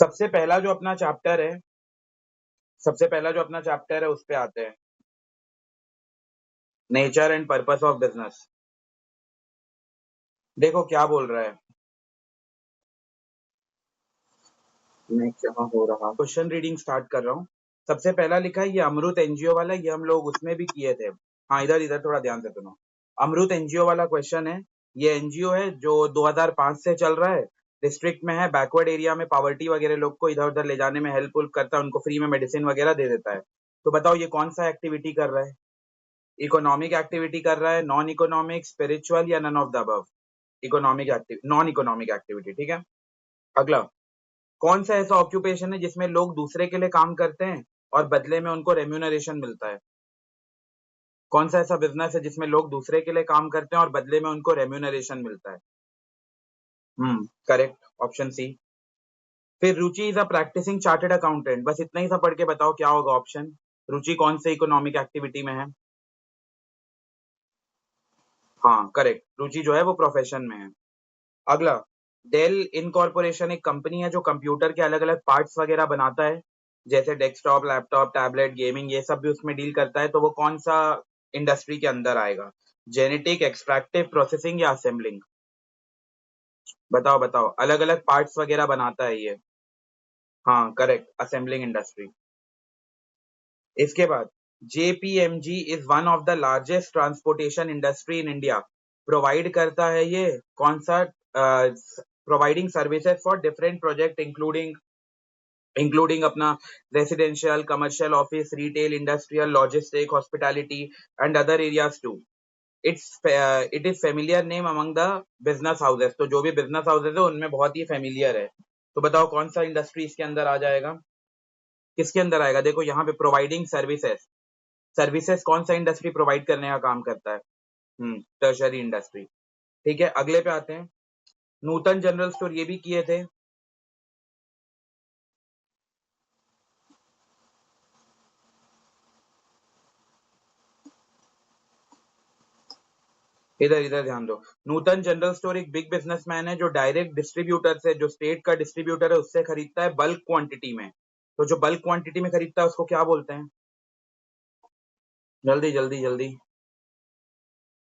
सबसे पहला जो अपना चैप्टर है उस पे आते हैं, nature and purpose of business. देखो क्या बोल रहा है, मैं क्या हो रहा, क्वेश्चन रीडिंग स्टार्ट कर रहा हूँ। सबसे पहला लिखा है ये अमृत एनजीओ वाला, ये हम लोग उसमें भी किए थे। हाँ, इधर इधर थोड़ा ध्यान से सुनो। अमृत एनजीओ वाला क्वेश्चन है। ये एनजीओ है जो 2005 से चल रहा है, डिस्ट्रिक्ट में है, बैकवर्ड एरिया में पॉवर्टी वगैरह लोग को इधर उधर ले जाने में हेल्प करता है, उनको फ्री में मेडिसिन वगैरह दे देता है। तो बताओ ये कौन सा एक्टिविटी कर रहा है? इकोनॉमिक एक्टिविटी कर रहा है, नॉन इकोनॉमिक, स्पिरिचुअल, या none of the above? Economic activity, non economic activity, ठीक है। अगला, कौन सा ऐसा ऑक्यूपेशन है जिसमें लोग दूसरे के लिए काम करते हैं और बदले में उनको रेम्यूनरेशन मिलता है? कौन सा ऐसा बिजनेस है जिसमें लोग दूसरे के लिए काम करते हैं और बदले में उनको रेम्यूनरेशन मिलता है? Correct, option C. फिर Ruchi is a practising chartered accountant, बस इतना ही सा पढ़ के बताओ क्या होगा ऑप्शन। रुचि कौन से इकोनॉमिक एक्टिविटी में है? हाँ करेक्ट, रुचि जो है वो प्रोफेशन में है। अगला, डेल इनकॉर्पोरेशन एक कंपनी है जो कंप्यूटर के अलग अलग पार्ट्स वगैरह बनाता है, जैसे डेस्कटॉप, लैपटॉप, टैबलेट, गेमिंग, ये सब भी उसमें डील करता है। तो वो कौन सा इंडस्ट्री के अंदर आएगा? जेनेटिक, एक्सट्रैक्टिव, प्रोसेसिंग, या असेंबलिंग? बताओ बताओ, अलग अलग पार्ट्स वगैरह बनाता है ये। हाँ करेक्ट, असेंबलिंग इंडस्ट्री। इसके बाद, JPMG is one of the largest transportation industry in India, provide करता है ये कौन सा, providing services for different project including अपना residential, commercial, office, retail, industrial, logistic, hospitality and other areas too. It is familiar name among the business houses, तो जो भी business houses है उनमें बहुत ही फेमिलियर है। तो बताओ कौन सा इंडस्ट्री इसके अंदर आ जाएगा? किसके अंदर आएगा? देखो यहाँ पे प्रोवाइडिंग सर्विसेज, सर्विसेज कौन सा इंडस्ट्री प्रोवाइड करने का काम करता है? Tertiary industry. ठीक है, अगले पे आते हैं। नूतन जनरल स्टोर ये भी किए थे। इधर इधर ध्यान दो। नूतन जनरल स्टोर एक बिग बिजनेसमैन है जो डायरेक्ट डिस्ट्रीब्यूटर से, जो स्टेट का डिस्ट्रीब्यूटर है उससे खरीदता है बल्क क्वांटिटी में। तो जो बल्क क्वांटिटी में खरीदता है उसको क्या बोलते हैं? जल्दी जल्दी जल्दी।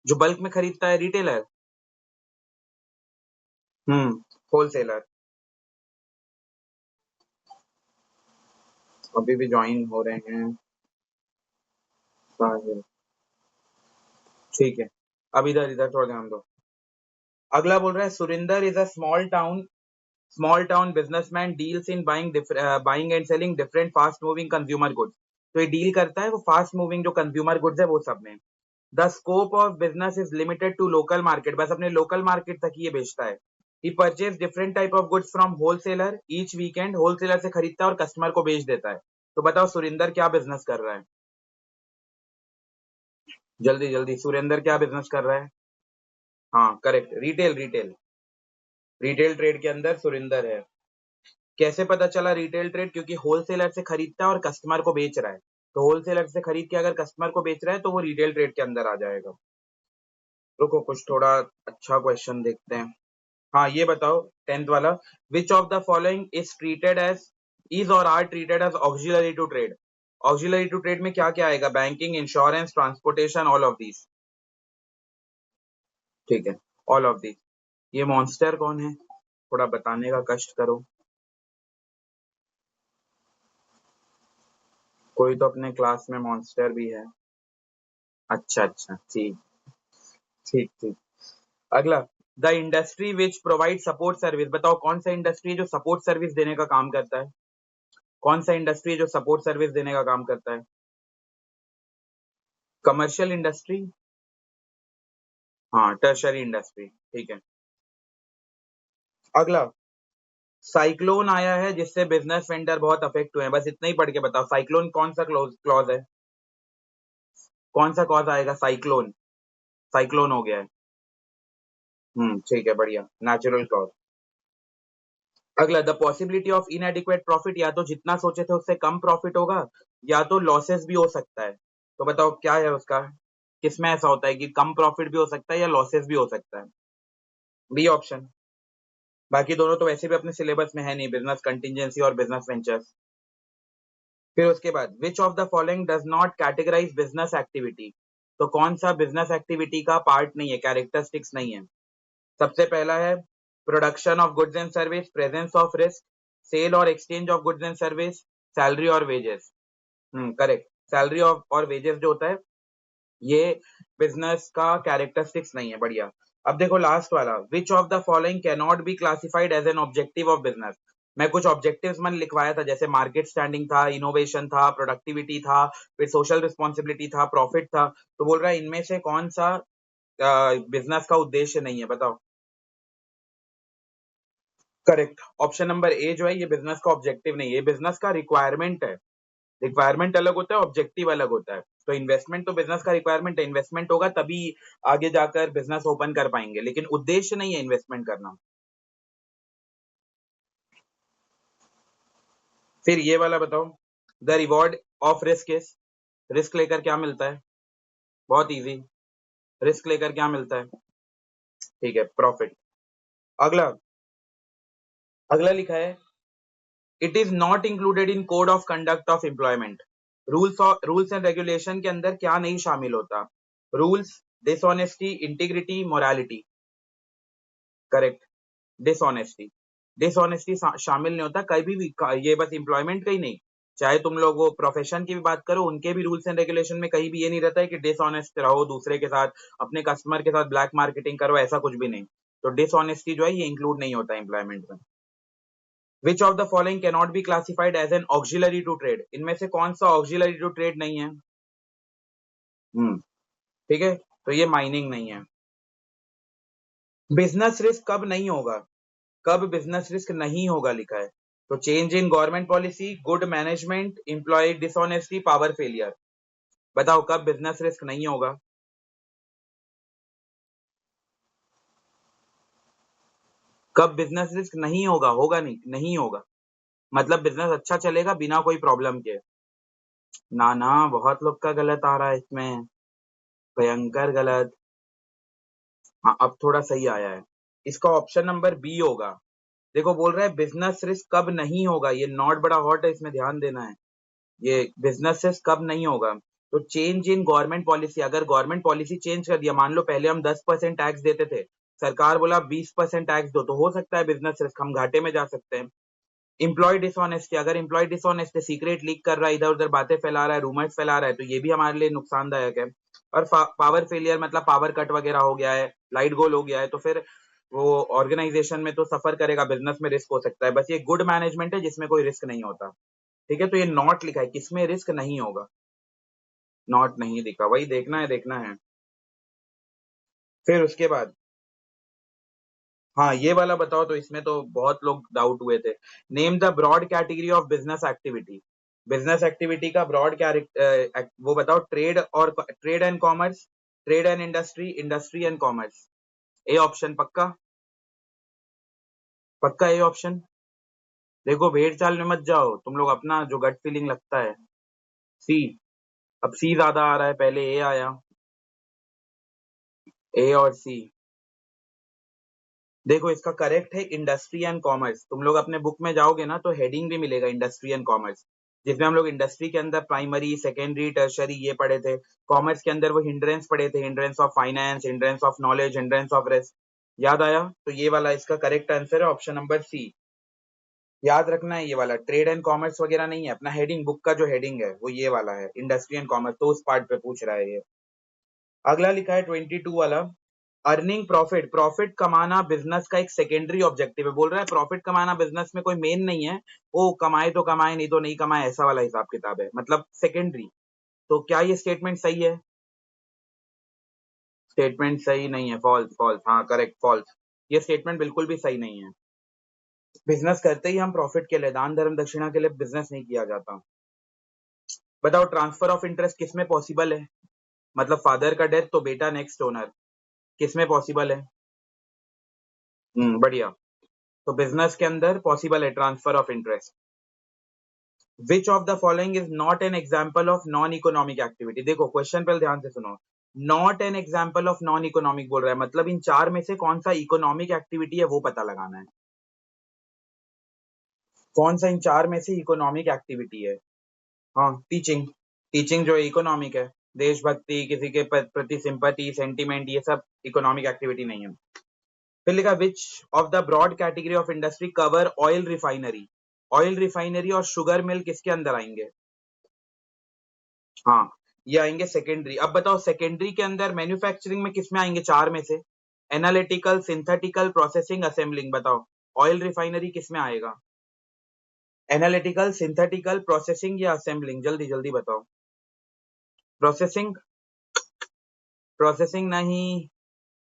जो बल्क में खरीदता है, रिटेलर। होलसेलर। अभी भी ज्वाइन हो रहे हैं साहिल। ठीक है, अब इधर इधर थोड़ा ध्यान दो। अगला बोल रहा है, Surinder is a small town businessman deals in buying and selling different fast moving consumer goods. तो ये डील करता है वो फास्ट मूविंग जो कंज्यूमर गुड्स है वो सब में। The scope of business is limited to local market, बस अपने लोकल मार्केट तक ही ये बेचता है। He purchase different type of goods from wholesaler each weekend, wholesaler से खरीदता है और कस्टमर को बेच देता है। तो बताओ सुरिंदर क्या बिजनेस कर रहा है? जल्दी जल्दी, सुरेंदर क्या बिजनेस कर रहा है? हाँ correct, retail retail. Retail trade के अंदर सुरिंदर है। कैसे पता चला रिटेल ट्रेड? क्योंकि होलसेलर से खरीदता है और कस्टमर को बेच रहा है। तो होलसेलर से खरीद के अगर कस्टमर को बेच रहा है तो वो रिटेल ट्रेड के अंदर आ जाएगा। रुको कुछ थोड़ा अच्छा क्वेश्चन देखते हैं। हाँ ये बताओ, 10th वाला, which of the following is or are treated as auxiliary to trade? Auxiliary to trade में क्या क्या आएगा? Banking, insurance, transportation, all of these. ठीक है, ऑल ऑफ दीज। ये मॉन्स्टर कौन है? थोड़ा बताने का कष्ट करो। कोई तो अपने क्लास में मॉन्स्टर भी है। अच्छा अच्छा, ठीक ठीक ठीक। अगला, the industry which provide support service, बताओ कौन सा इंडस्ट्री है जो सपोर्ट सर्विस देने का काम करता है? कौन सा इंडस्ट्री है जो सपोर्ट सर्विस देने का काम करता है? Commercial industry. हाँ, टर्शरी इंडस्ट्री, ठीक है। अगला, साइक्लोन आया है जिससे बिजनेस वेंडर बहुत अफेक्ट हुए हैं, बस इतना ही पढ़ के बताओ साइक्लोन कौन सा क्लॉज है? कौन सा कॉज आएगा? साइक्लोन, साइक्लोन हो गया है। ठीक है, बढ़िया, नेचुरल क्लॉज। अगला, द पॉसिबिलिटी ऑफ इनएडिक्वेट प्रॉफिट, या तो जितना सोचे थे उससे कम प्रॉफिट होगा, या तो लॉसेस भी हो सकता है। तो बताओ क्या है उसका? किसमें ऐसा होता है कि कम प्रॉफिट भी हो सकता है या लॉसेस भी हो सकता है? B option. बाकी दोनों तो वैसे भी अपने सिलेबस में है नहीं, बिजनेस कंटिजेंसी और बिजनेस वेंचर्स। फिर उसके बाद which of the following does not categorise business activity, तो कौन सा बिजनेस एक्टिविटी का पार्ट नहीं है, कैरेक्टरिस्टिक्स नहीं है। सबसे पहला है production of goods and service, presence of risk, sale और exchange of goods and service, salary और वेजेस। करेक्ट, सैलरी और वेजेस जो होता है ये बिजनेस का कैरेक्टरिस्टिक्स नहीं है। बढ़िया। अब देखो लास्ट वाला, which of the following can not be classified as an objective of business. मैं कुछ ऑब्जेक्टिव्स मैंने लिखवाया था, जैसे मार्केट स्टैंडिंग था, इनोवेशन था, प्रोडक्टिविटी था, फिर सोशल रिस्पॉन्सिबिलिटी था, प्रॉफिट था। तो बोल रहा है इनमें से कौन सा बिजनेस का उद्देश्य नहीं है, बताओ। करेक्ट, ऑप्शन नंबर ए जो है ये बिजनेस का ऑब्जेक्टिव नहीं है, ये बिजनेस का रिक्वायरमेंट है। रिक्वायरमेंट अलग होता है, ऑब्जेक्टिव अलग होता है। तो इन्वेस्टमेंट तो बिजनेस का रिक्वायरमेंट है, इन्वेस्टमेंट होगा तभी आगे जाकर बिजनेस ओपन कर पाएंगे, लेकिन उद्देश्य नहीं है इन्वेस्टमेंट करना। फिर ये वाला बताओ, the reward of risk is, risk लेकर क्या मिलता है, बहुत इजी, रिस्क लेकर क्या मिलता है, ठीक है, प्रॉफिट। अगला, अगला लिखा है it is not included in code of conduct of employment. Rules and regulation के अंदर क्या नहीं शामिल होता, rules, dishonesty, integrity, morality. Correct, dishonesty. Dishonesty शामिल नहीं होता कभी भी, ये बस एम्प्लॉयमेंट का ही नहीं, चाहे तुम लोग वो प्रोफेशन की भी बात करो, उनके भी रूल्स एंड रेगुलेशन में कहीं भी ये नहीं रहता है कि डिसऑनेस्ट रहो दूसरे के साथ, अपने कस्टमर के साथ ब्लैक मार्केटिंग करो, ऐसा कुछ भी नहीं। तो डिसऑनेस्टी जो है ये इंक्लूड नहीं होता एम्प्लॉयमेंट में। Which of the following can not be classified as an auxiliary to trade, इनमें से कौन सा ऑक्सिलरी टू ट्रेड नहीं है। ठीक है, तो ये माइनिंग नहीं है। बिजनेस रिस्क कब नहीं होगा, कब बिजनेस रिस्क नहीं होगा लिखा है, तो change in government policy, good management, employee dishonesty, power failure. बताओ कब बिजनेस रिस्क नहीं होगा। कब बिजनेस रिस्क नहीं होगा, होगा नहीं, नहीं होगा, मतलब बिजनेस अच्छा चलेगा बिना कोई प्रॉब्लम के। ना ना, बहुत लोग का गलत आ रहा है इसमें, भयंकर गलत। हाँ अब थोड़ा सही आया है, इसका ऑप्शन नंबर बी होगा। देखो बोल रहा है बिजनेस रिस्क कब नहीं होगा, ये नॉट बड़ा हॉट है, इसमें ध्यान देना है। ये बिजनेस रिस्क कब नहीं होगा, तो चेंज इन गवर्नमेंट पॉलिसी, अगर गवर्नमेंट पॉलिसी चेंज कर दिया, मान लो पहले हम 10% टैक्स देते थे, सरकार बोला 20% टैक्स दो, तो हो सकता है बिजनेस रिस्क, हम घाटे में जा सकते हैं। इम्प्लॉय डिसऑनेस्टी, अगर इम्प्लॉय डिसऑनेस्ट है, सीक्रेट लीक कर रहा है, इधर उधर बातें फैला रहा है, रूमर्स फैला रहा है, तो ये भी हमारे लिए नुकसानदायक है। और पावर फेलियर मतलब पावर कट वगैरह हो गया है, लाइट गोल हो गया है, तो फिर वो ऑर्गेनाइजेशन में तो सफर करेगा, बिजनेस में रिस्क हो सकता है। बस ये गुड मैनेजमेंट है जिसमें कोई रिस्क नहीं होता। ठीक है, तो ये नॉट लिखा है, किसमें रिस्क नहीं होगा, नॉट नहीं दिखा, वही देखना है, देखना है। फिर उसके बाद, हाँ ये वाला बताओ, तो इसमें तो बहुत लोग डाउट हुए थे। Name the broad category of business activity, business activity का ब्रॉड वो बताओ, ट्रेड और trade and commerce, trade and industry, industry and commerce. A option पक्का, पक्का ए ऑप्शन। देखो भेड़ चाल में मत जाओ तुम लोग, अपना जो गट फीलिंग लगता है। सी, अब सी ज्यादा आ रहा है, पहले ए आया, ए और सी। देखो इसका करेक्ट है इंडस्ट्री एंड कॉमर्स, तुम लोग अपने बुक में जाओगे ना तो हेडिंग भी मिलेगा इंडस्ट्री एंड कॉमर्स, जिसमें हम लोग इंडस्ट्री के अंदर प्राइमरी सेकेंडरी टर्शरी ये पढ़े थे, कॉमर्स के अंदर वो हिंड्रेंस पढ़े थे, hindrance of finance, hindrance of knowledge, hindrance of risk. याद आया, तो ये वाला इसका करेक्ट आंसर है, ऑप्शन नंबर सी। याद रखना है ये वाला ट्रेड एंड कॉमर्स वगैरह नहीं है, अपना हेडिंग, बुक का जो हेडिंग है वो ये वाला है, इंडस्ट्री एंड कॉमर्स, तो उस पार्ट पे पूछ रहा है ये। अगला लिखा है 22 वाला, अर्निंग प्रॉफिट, प्रॉफिट कमाना बिजनेस का एक सेकेंडरी ऑब्जेक्टिव है, बोल रहा है प्रॉफिट कमाना बिजनेस में कोई मेन नहीं है, वो कमाए तो कमाए नहीं तो नहीं कमाए, ऐसा वाला हिसाब किताब है, मतलब सेकेंडरी। तो क्या ये स्टेटमेंट सही है, स्टेटमेंट सही नहीं है, फॉल्स, फॉल्स, हाँ करेक्ट, फॉल्स। ये स्टेटमेंट बिल्कुल भी सही नहीं है। बिजनेस करते ही हम प्रॉफिट के लिए, दान धर्म दक्षिणा के लिए बिजनेस नहीं किया जाता। बताओ ट्रांसफर ऑफ इंटरेस्ट किसमें पॉसिबल है, मतलब फादर का डेथ तो बेटा नेक्स्ट ओनर, किसमें पॉसिबल है। बढ़िया, तो बिजनेस के अंदर पॉसिबल है transfer of interest. Which of the following is not an example of non economic activity, देखो क्वेश्चन पर ध्यान से सुनो, not an example of non economic बोल रहा है, मतलब इन चार में से कौन सा इकोनॉमिक एक्टिविटी है वो पता लगाना है। कौन सा इन चार में से इकोनॉमिक एक्टिविटी है? हाँ, टीचिंग। टीचिंग जो है इकोनॉमिक है। देशभक्ति, किसी के प्रति सिंपैथी, सेंटिमेंट, ये सब इकोनॉमिक एक्टिविटी नहीं है। फिर लिखा which of the broad category of industry cover oil refinery. Oil refinery और शुगर मिल किसके अंदर आएंगे? हाँ, ये आएंगे सेकेंडरी। अब बताओ सेकेंडरी के अंदर मैन्युफैक्चरिंग में किसमें आएंगे चार में से? Analytical, synthetical, processing, assembling. बताओ ऑयल रिफाइनरी किसमें आएगा? एनालिटिकल, सिंथेटिकल, प्रोसेसिंग या असेंबलिंग? जल्दी जल्दी बताओ। प्रोसेसिंग? प्रोसेसिंग नहीं,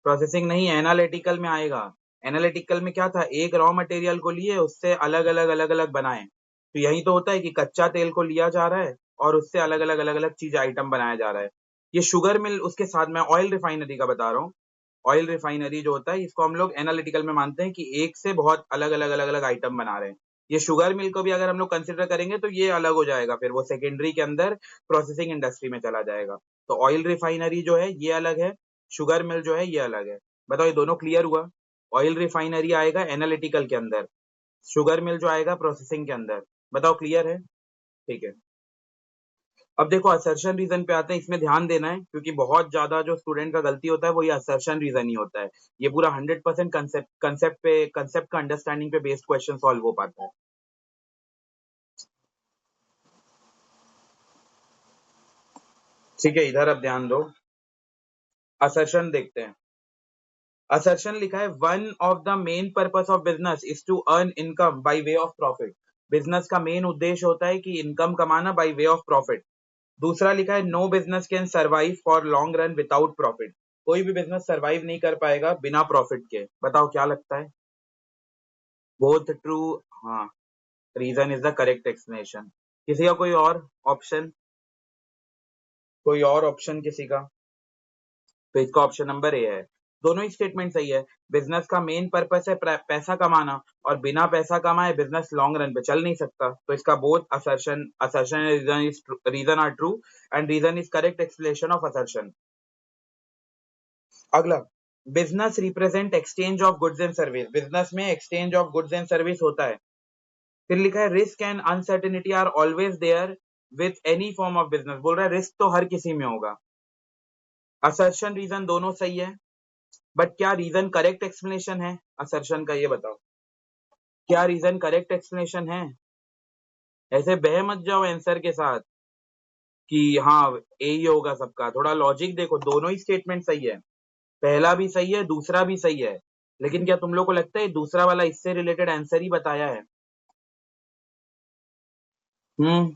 प्रोसेसिंग नहीं, एनालिटिकल में आएगा। एनालिटिकल में क्या था, एक रॉ मटेरियल को लिए उससे अलग अलग बनाए। तो यही तो होता है कि कच्चा तेल को लिया जा रहा है और उससे अलग अलग चीज आइटम बनाया जा रहा है। ये शुगर मिल उसके साथ में ऑयल रिफाइनरी का बता रहा हूँ। ऑयल रिफाइनरी जो होता है इसको हम लोग एनालिटिकल में मानते हैं कि एक से बहुत अलग अलग आइटम बना रहे हैं। ये शुगर मिल को भी अगर हम लोग कंसिडर करेंगे तो ये अलग हो जाएगा, फिर वो सेकेंडरी के अंदर प्रोसेसिंग इंडस्ट्री में चला जाएगा। तो ऑयल रिफाइनरी जो है ये अलग है, शुगर मिल जो है ये अलग है। बताओ ये दोनों क्लियर हुआ? ऑयल रिफाइनरी आएगा एनालिटिकल के अंदर, शुगर मिल जो आएगा प्रोसेसिंग के अंदर। बताओ क्लियर है? ठीक है। अब देखो असर्शन रीजन पे आते हैं, इसमें ध्यान देना है क्योंकि बहुत ज्यादा जो स्टूडेंट का गलती होता है वो ये असर्शन रीजन ही होता है। ये पूरा 100% कंसेप्ट का अंडरस्टैंडिंग पे बेस्ड क्वेश्चन सॉल्व हो पाता है। ठीक है, इधर अब ध्यान दो। असर्शन देखते हैं। असर्शन लिखा है one of the main purpose of business is to earn income by way of profit. Business का मेन उद्देश्य होता है कि इनकम कमाना बाय वे ऑफ प्रॉफिट। दूसरा लिखा है no business can survive for long run without profit. कोई भी बिजनेस सर्वाइव नहीं कर पाएगा बिना प्रॉफिट के। बताओ क्या लगता है? Both true. हाँ, reason is the correct explanation. किसी का कोई और ऑप्शन? कोई और ऑप्शन किसी का? तो इसका ऑप्शन नंबर ए है। दोनों ही स्टेटमेंट सही है। बिजनेस का मेन पर्पस है पैसा कमाना, और बिना पैसा कमाए बिजनेस लॉन्ग रन पे चल नहीं सकता। तो इसका both assertion assertion reason are true and reason is correct explanation of assertion. अगला, business represent exchange of goods and service. Business में exchange of goods and service होता है। फिर लिखा है risk and uncertainty are always there with any form of business. बोल रहा है रिस्क तो हर किसी में होगा। असर्शन रीजन दोनों सही है, बट क्या रीजन करेक्ट एक्सप्लेनेशन है असर्शन का? ये बताओ क्या रीजन करेक्ट एक्सप्लेनेशन है? ऐसे बह मत जाओ आंसर के साथ कि हाँ ए ही होगा सबका। थोड़ा लॉजिक देखो, दोनों ही स्टेटमेंट सही है। पहला भी सही है, दूसरा भी सही है। लेकिन क्या तुम लोग को लगता है दूसरा वाला इससे रिलेटेड आंसर ही बताया है? हम्म,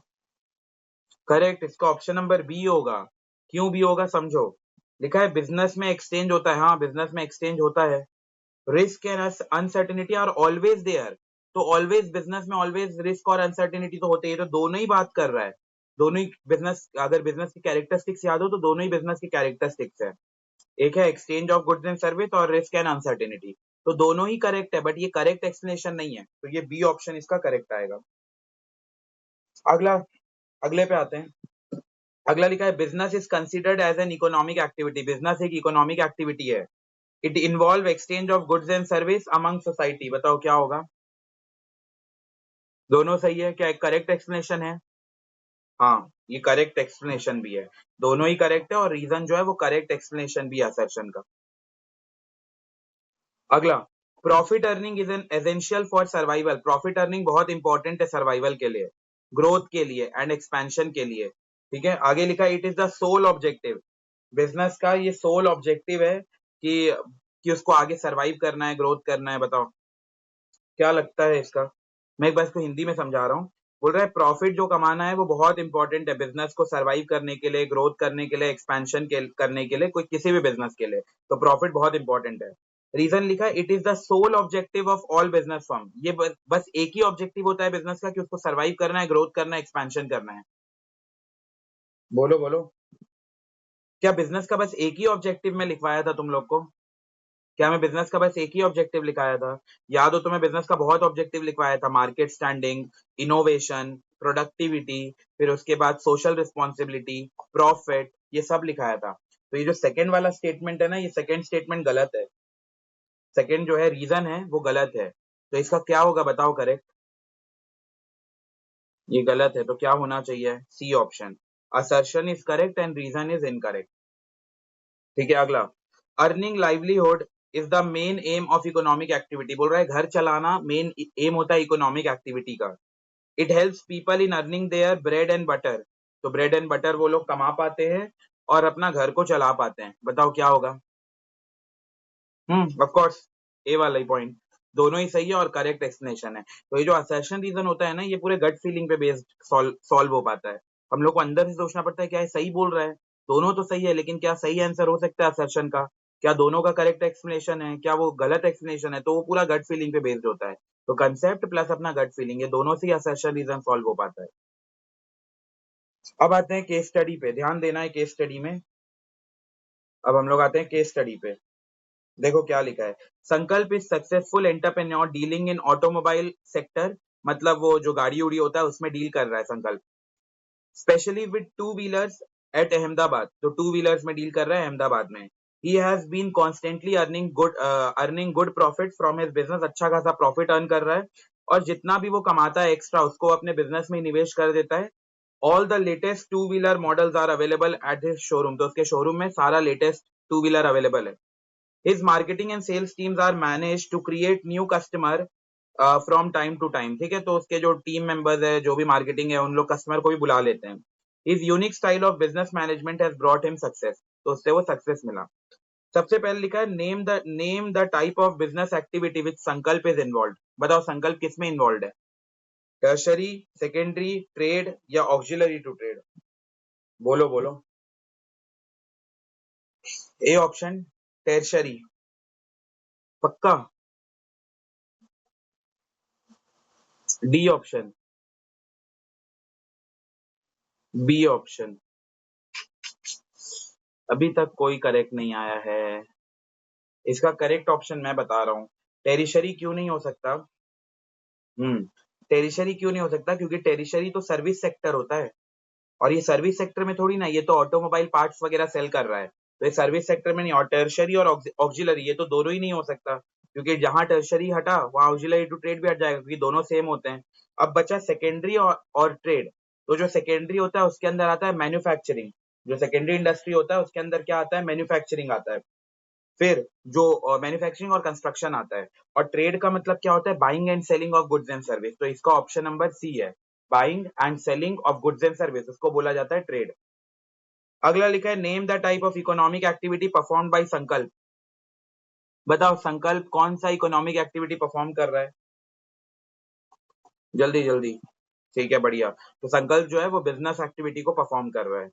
करेक्ट। इसका ऑप्शन नंबर बी होगा। क्यों बी होगा समझो। लिखा है बिजनेस में एक्सचेंज होता है। हाँ, बिजनेस में एक्सचेंज होता है। Risk and uncertainty are always there. तो ऑलवेज बिजनेस में ऑलवेज रिस्क और अनसर्टेनिटी तो होते ही, तो दोनों ही बात कर रहा है। दोनों ही बिजनेस, अगर बिजनेस की कैरेक्टरिस्टिक्स याद हो तो दोनों ही बिजनेस की कैरेक्टरिस्टिक्स है। एक है exchange of goods and service और रिस्क एंड अनसर्टेनिटी। तो दोनों ही करेक्ट है, बट ये करेक्ट एक्सप्लेनेशन नहीं है, तो ये बी ऑप्शन इसका करेक्ट आएगा। अगला, अगले पे आते हैं। अगला लिखा है business is considered as an economic activity. Business एक इकोनॉमिक एक्टिविटी है। It involve exchange of goods and service among society. बताओ क्या होगा? दोनों सही है। क्या एक करेक्ट एक्सप्लेनेशन है? हाँ, ये करेक्ट एक्सप्लेनेशन भी है। दोनों ही करेक्ट है और रीजन जो है वो करेक्ट एक्सप्लेनेशन भी है असर्शन का। अगला, profit earning is an essential for survival. Profit earning बहुत इंपॉर्टेंट है सर्वाइवल के लिए, ग्रोथ के लिए एंड एक्सपेंशन के लिए। ठीक है, आगे लिखा it is the sole objective. Business का ये सोल ऑब्जेक्टिव है कि उसको आगे सर्वाइव करना है, ग्रोथ करना है। बताओ क्या लगता है इसका? मैं एक बार इसको हिंदी में समझा रहा हूँ। बोल रहा है प्रॉफिट जो कमाना है वो बहुत इंपॉर्टेंट है बिजनेस को सर्वाइव करने के लिए, ग्रोथ करने के लिए, एक्सपेंशन करने के लिए, कोई किसी भी बिजनेस के लिए। तो प्रॉफिट बहुत इंपॉर्टेंट है। रीजन लिखा है it is the sole objective of all business firm. ये बस एक ही ऑब्जेक्टिव होता है बिजनेस का कि उसको सर्वाइव करना है, ग्रोथ करना है, एक्सपेंशन करना है। बोलो बोलो, क्या बिजनेस का बस एक ही ऑब्जेक्टिव में लिखवाया था तुम लोग को? क्या मैं बिजनेस का बस एक ही ऑब्जेक्टिव लिखाया था? याद हो तो मैं बिजनेस का बहुत ऑब्जेक्टिव लिखवाया था। मार्केट स्टैंडिंग, इनोवेशन, प्रोडक्टिविटी, फिर उसके बाद सोशल रिस्पॉन्सिबिलिटी, प्रॉफिट, ये सब लिखाया था। तो ये जो सेकंड वाला स्टेटमेंट है ना, ये सेकंड स्टेटमेंट गलत है। सेकंड जो है रीजन है वो गलत है। तो इसका क्या होगा बताओ करेक्ट? ये गलत है, तो क्या होना चाहिए? C option. Assertion is correct and reason is incorrect. ठीक है, अगला। Earning livelihood is the main aim of economic activity. बोल रहा है घर चलाना मेन एम होता है इकोनॉमिक एक्टिविटी का। It helps people in earning their bread and butter. तो ब्रेड एंड बटर वो लोग कमा पाते हैं और अपना घर को चला पाते हैं। बताओ क्या होगा? ऑफ कोर्स, ए वाला ही पॉइंट। दोनों ही सही है और करेक्ट एक्सप्लेनेशन है। तो ये जो असर्शन रीजन होता है ना, ये पूरे गट फीलिंग पे बेस्ड सॉल्व हो पाता है। हम लोग को अंदर से सोचना पड़ता है क्या ये सही बोल रहा है। दोनों तो सही है, लेकिन क्या सही आंसर हो सकता है असर्शन का? क्या दोनों का करेक्ट एक्सप्लेनेशन है? क्या वो गलत एक्सप्लेनेशन है? तो वो पूरा गट फीलिंग पे बेस्ड होता है। तो कंसेप्ट प्लस अपना गट फीलिंग, ये दोनों से असर्शन रीजन सॉल्व हो पाता है। अब आते हैं केस स्टडी पे, ध्यान देना है केस स्टडी में। अब हम लोग आते हैं केस स्टडी पे। देखो क्या लिखा है। संकल्प is successful entrepreneur dealing in automobile sector. मतलब वो जो गाड़ी उड़ी होता है उसमें डील कर रहा है Sankalp. Specially with two wheelers at Ahmedabad. तो टू व्हीलर्स में डील कर रहा है अहमदाबाद में। He has been constantly earning good profit from his business. अच्छा खासा प्रॉफिट अर्न कर रहा है और जितना भी वो कमाता है एक्स्ट्रा उसको अपने बिजनेस में निवेश कर देता है। All the latest two wheeler models are available at his showroom. तो उसके शोरूम में सारा लेटेस्ट टू व्हीलर अवेलेबल है। His marketing and sales teams are managed to create new customer from time to time। ठीक है, तो उसके जो टीम मेंबर्स है, जो भी मार्केटिंग है, उन लोग कस्टमर को भी बुला लेते हैं। His unique style of business management has brought him success। तो उससे वो सक्सेस मिला। सबसे पहले लिखा है name the type of business activity which Sankalp is involve. बताओ संकल्प किसमें इन्वॉल्व है? टर्शरी, सेकेंडरी, ट्रेड या ऑक्सिलरी टू ट्रेड? बोलो बोलो। A option tertiary. पक्का? D option? B option? अभी तक कोई करेक्ट नहीं आया है। इसका करेक्ट ऑप्शन मैं बता रहा हूँ। टेरिशरी क्यों नहीं हो सकता? हम्म टेरिशरी क्यों नहीं हो सकता? क्योंकि टेरिशरी तो सर्विस सेक्टर होता है और ये सर्विस सेक्टर में थोड़ी ना, ये तो ऑटोमोबाइल पार्ट्स वगैरह सेल कर रहा है। तो ये सर्विस सेक्टर में नहीं। और टर्शरी और ऑक्सिलरी ये तो दोनों ही नहीं हो सकता, क्योंकि जहां टर्शरी हटा वहां ऑक्सिलरी टू ट्रेड भी हट जाएगा, क्योंकि दोनों सेम होते हैं। अब बचा सेकेंडरी और ट्रेड। तो जो सेकेंडरी होता है उसके अंदर आता है मैन्युफैक्चरिंग। जो सेकेंडरी इंडस्ट्री होता है उसके अंदर क्या आता है? मैन्युफैक्चरिंग आता है। फिर जो मैन्युफैक्चरिंग और कंस्ट्रक्शन आता है। और ट्रेड का मतलब क्या होता है? Buying and selling of goods and service. तो इसका ऑप्शन नंबर सी है। Buying and selling of goods and service, उसको बोला जाता है ट्रेड। अगला लिखा है name the type of economic activity perform by संकल्प। बताओ संकल्प कौन सा इकोनॉमिक एक्टिविटी परफॉर्म कर रहा है? जल्दी जल्दी। ठीक है, बढ़िया। तो संकल्प जो है वो बिजनेस एक्टिविटी को परफॉर्म कर रहा है।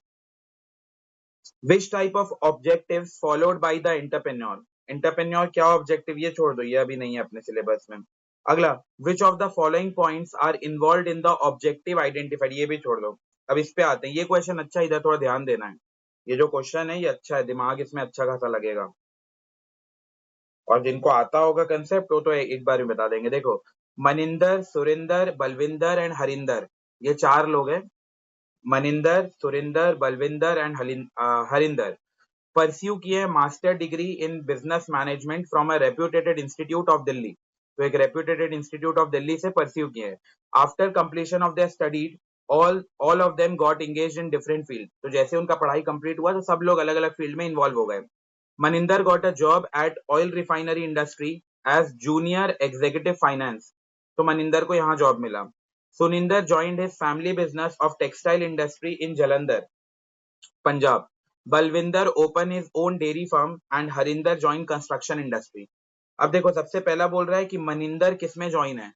विच type of objective followed by the entrepreneur. Entrepreneur क्या ऑब्जेक्टिव, ये छोड़ दो, ये अभी नहीं है अपने सिलेबस में। अगला, which of the following points are involve in the objective identified. ये भी छोड़ दो। अब इस पे आते हैं। ये क्वेश्चन अच्छा, इधर थोड़ा ध्यान देना है। ये जो क्वेश्चन है ये अच्छा है, दिमाग इसमें अच्छा खासा लगेगा। और जिनको आता होगा कंसेप्ट वो तो एक बार में बता देंगे। देखो, मनिंदर, सुरिंदर, बलविंदर एंड हरिंदर, ये चार लोग हैं। मनिंदर, सुरिंदर, बलविंदर एंड हरिंदर परस्यू किए master degree in business management from a reputed institute of Delhi. तो एक रेप्यूटेड इंस्टीट्यूट ऑफ दिल्ली से परस्यू किए। After completion of their studied all of them got engaged in different field. तो जैसे उनका पढ़ाई कंप्लीट हुआ तो सब लोग अलग अलग फील्ड में इन्वॉल्व हो गए। Maninder got a job at oil refinery industry as junior executive finance। तो मनिंदर को यहाँ जॉब मिला। सुनिंदर joined his family business of textile industry in Jalandhar, Punjab. Balwinder opened his own dairy farm and Harinder joined construction industry। अब देखो, सबसे पहला बोल रहा है कि मनिंदर किसमें ज्वाइन है।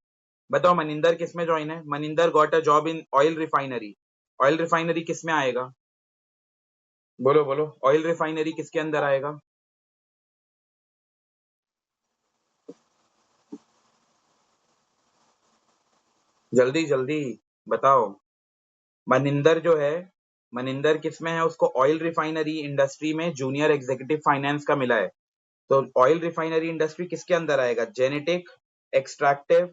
बताओ मनिंदर किसमें ज्वाइन है? Maninder got a job in oil refinery. Oil refinery किसमें आएगा? बोलो बोलो, ऑयल रिफाइनरी किसके अंदर आएगा? जल्दी जल्दी बताओ। मनिंदर जो है, मनिंदर किसमें है? उसको ऑयल रिफाइनरी इंडस्ट्री में जूनियर एग्जीक्यूटिव फाइनेंस का मिला है। तो ऑयल रिफाइनरी इंडस्ट्री किसके अंदर आएगा? जेनेटिक, एक्सट्रैक्टिव,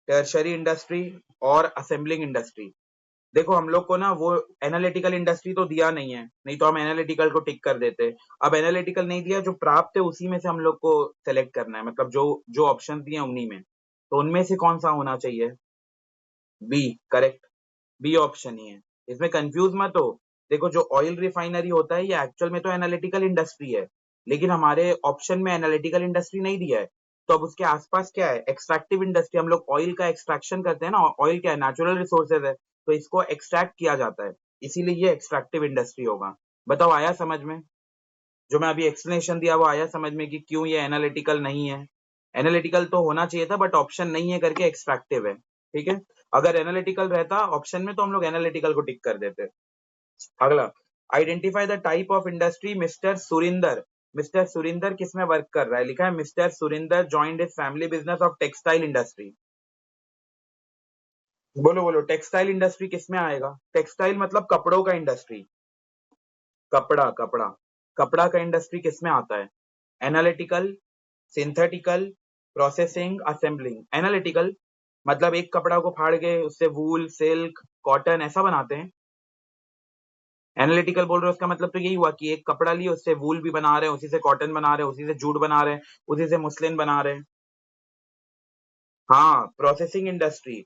टर्शरी इंडस्ट्री और असेंबलिंग इंडस्ट्री। देखो हम लोग को ना वो एनालिटिकल इंडस्ट्री तो दिया नहीं है, नहीं तो हम एनालिटिकल को टिक कर देते। अब एनालिटिकल नहीं दिया, जो प्राप्त है उसी में से हम लोग को सेलेक्ट करना है, मतलब जो जो ऑप्शन दिए उन्हीं में। तो उनमें से कौन सा होना चाहिए? B correct. बी ऑप्शन ही है, इसमें कंफ्यूज मत हो। देखो जो ऑयल रिफाइनरी होता है ये एक्चुअल में तो एनालिटिकल इंडस्ट्री है, लेकिन हमारे ऑप्शन में एनालिटिकल इंडस्ट्री नहीं दिया है। तो अब उसके आसपास क्या है, एक्सट्रैक्टिव इंडस्ट्री। हम लोग ऑयल का एक्सट्रैक्शन करते हैं ना, ऑयल क्या है, नेचुरल रिसोर्सेज है, तो इसको एक्सट्रैक्ट किया जाता है, इसीलिए ये एक्सट्रैक्टिव इंडस्ट्री होगा। बताओ आया समझ में? जो मैं अभी एक्सप्लेनेशन दिया वो आया समझ में कि क्यों ये एनालिटिकल नहीं है? एनालिटिकल तो होना चाहिए था बट ऑप्शन नहीं है करके एक्सट्रैक्टिव है। ठीक है, अगर एनालिटिकल रहता ऑप्शन में तो हम लोग एनालिटिकल को टिक कर देते। अगला, identify the type of industry mister Surinder. Mister Surinder किस में वर्क कर रहा है? लिखा है mister Surinder joined his family business of textile industry. बोलो बोलो, टेक्सटाइल इंडस्ट्री किस में आएगा? टेक्सटाइल मतलब कपड़ों का इंडस्ट्री। कपड़ा कपड़ा कपड़ा का इंडस्ट्री किस में आता है? Analytical, synthetical, processing, assembling. Analytical मतलब एक कपड़ा को फाड़ के उससे वूल, सिल्क, कॉटन ऐसा बनाते हैं। एनालिटिकल बोल रहे हो उसका मतलब तो यही हुआ कि एक कपड़ा लिए उससे वूल भी बना रहे हैं, उसी से कॉटन बना रहे हैं, उसी से जूट बना रहे हैं, उसी से मुस्लिन बना रहे हैं। हाँ, प्रोसेसिंग इंडस्ट्री।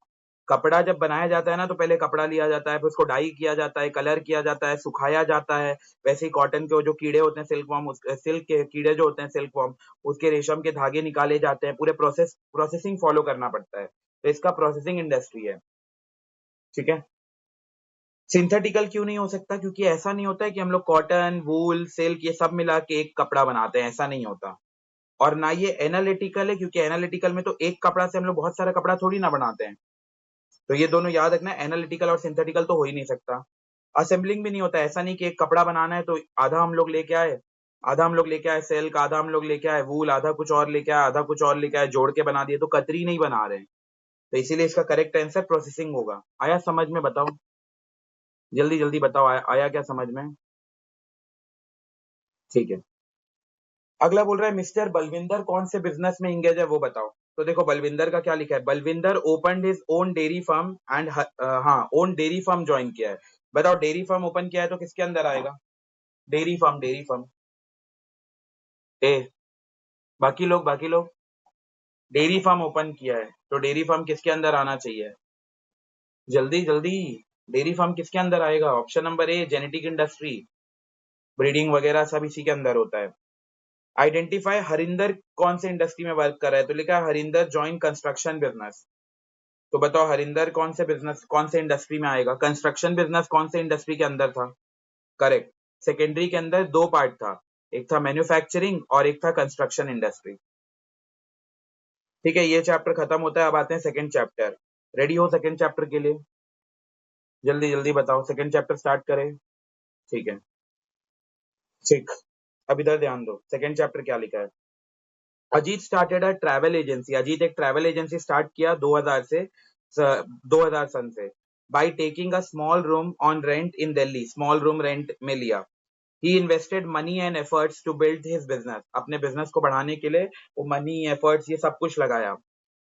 कपड़ा जब बनाया जाता है ना तो पहले कपड़ा लिया जाता है, फिर उसको डाई किया जाता है, कलर किया जाता है, सुखाया जाता है। वैसे ही कॉटन के जो कीड़े होते हैं, सिल्क वॉर्म, सिल्क के कीड़े जो होते हैं, सिल्क वॉर्म, उसके रेशम के धागे निकाले जाते हैं। पूरे प्रोसेसिंग फॉलो करना पड़ता है, तो इसका प्रोसेसिंग इंडस्ट्री है। ठीक है, सिंथेटिकल क्यों नहीं हो सकता? क्योंकि ऐसा नहीं होता है कि हम लोग कॉटन, वूल, सिल्क ये सब मिला के एक कपड़ा बनाते हैं, ऐसा नहीं होता। और ना ये एनालिटिकल है, क्योंकि एनालिटिकल में तो एक कपड़ा से हम लोग बहुत सारा कपड़ा थोड़ी ना बनाते हैं। तो ये दोनों याद रखना, एनालिटिकल और सिंथेटिकल तो हो ही नहीं सकता। असेंबलिंग भी नहीं होता, ऐसा नहीं कि एक कपड़ा बनाना है तो आधा हम लोग लेके आए, आधा हम लोग लेके आए सिल्क, आधा हम लोग लेके आए वूल, आधा कुछ और लेके आए, आधा कुछ और लेके आए, जोड़ के बना दिए, तो कतरी नहीं बना रहे हैं। तो इसीलिए इसका करेक्ट आंसर प्रोसेसिंग होगा। आया समझ में? बताओ जल्दी जल्दी बताओ, आया क्या समझ में? ठीक है, अगला बोल रहा है मिस्टर बलविंदर कौन से बिजनेस में इंगेज है वो बताओ। तो देखो बलविंदर का क्या लिखा है, Balwinder open his own dairy farm and, हाँ, ओन डेयरी फार्म ज्वाइन किया है। बताओ डेयरी फार्म ओपन किया है तो किसके अंदर आएगा? डेयरी फार्म, डेयरी फार्म ए। बाकी लोग डेयरी फार्म ओपन किया है तो डेयरी फार्म किसके अंदर आना चाहिए? जल्दी जल्दी, डेयरी फार्म किसके अंदर आएगा? ऑप्शन नंबर ए, जेनेटिक इंडस्ट्री, ब्रीडिंग वगैरह सब इसी के अंदर होता है। आइडेंटिफाई, हरिंदर कौन से इंडस्ट्री में वर्क कर रहा है? तो लिखा है हरिंदर जॉइन कंस्ट्रक्शन बिजनेस। तो बताओ हरिंदर कौन से बिजनेस, कौन से इंडस्ट्री में आएगा? कंस्ट्रक्शन बिजनेस कौन से इंडस्ट्री के अंदर था? करेक्ट, सेकेंडरी के अंदर दो पार्ट था, एक था मैन्युफैक्चरिंग और एक था कंस्ट्रक्शन इंडस्ट्री। ठीक है, ये चैप्टर खत्म होता है, अब आते हैं सेकंड चैप्टर। रेडी हो सेकंड चैप्टर के लिए? जल्दी जल्दी बताओ, सेकंड चैप्टर स्टार्ट करें? ठीक है, ठीक। अब इधर ध्यान दो, सेकंड चैप्टर क्या लिखा है। Ajit started a travel agency. Ajit एक ट्रैवल एजेंसी स्टार्ट किया 2000 से, 2000 सन से, by taking a small room on rent in Delhi. Small room rent में लिया। He invested money and efforts to build his business. अपने बिजनेस को बढ़ाने के लिए वो मनी, एफर्ट्स, ये सब कुछ लगाया।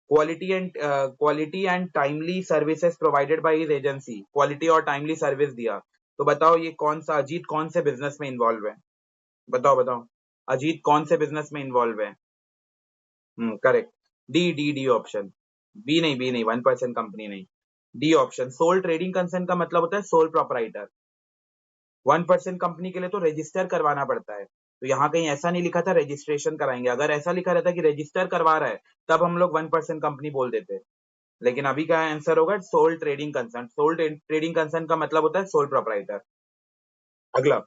Quality and timely services provided by his agency. Quality और टाइमली सर्विस दिया। तो बताओ ये कौन सा, अजीत कौन से बिजनेस में इन्वॉल्व है? बताओ बताओ, अजीत कौन से बिजनेस में इन्वॉल्व है? Correct, D option. बी नहीं, 1% कंपनी नहीं। D option, sole trading concern का मतलब होता है सोल प्रोपराइटर। 1% कंपनी के लिए तो रजिस्टर करवाना पड़ता है, तो यहाँ कहीं ऐसा नहीं लिखा था रजिस्ट्रेशन कराएंगे। अगर ऐसा लिखा रहता कि रजिस्टर करवा रहा है तब हम लोग 1% कंपनी बोल देते। लेकिन अभी का आंसर होगा sole trading concern. Sole trading concern का मतलब होता है सोल प्रोपराइटर। अगला,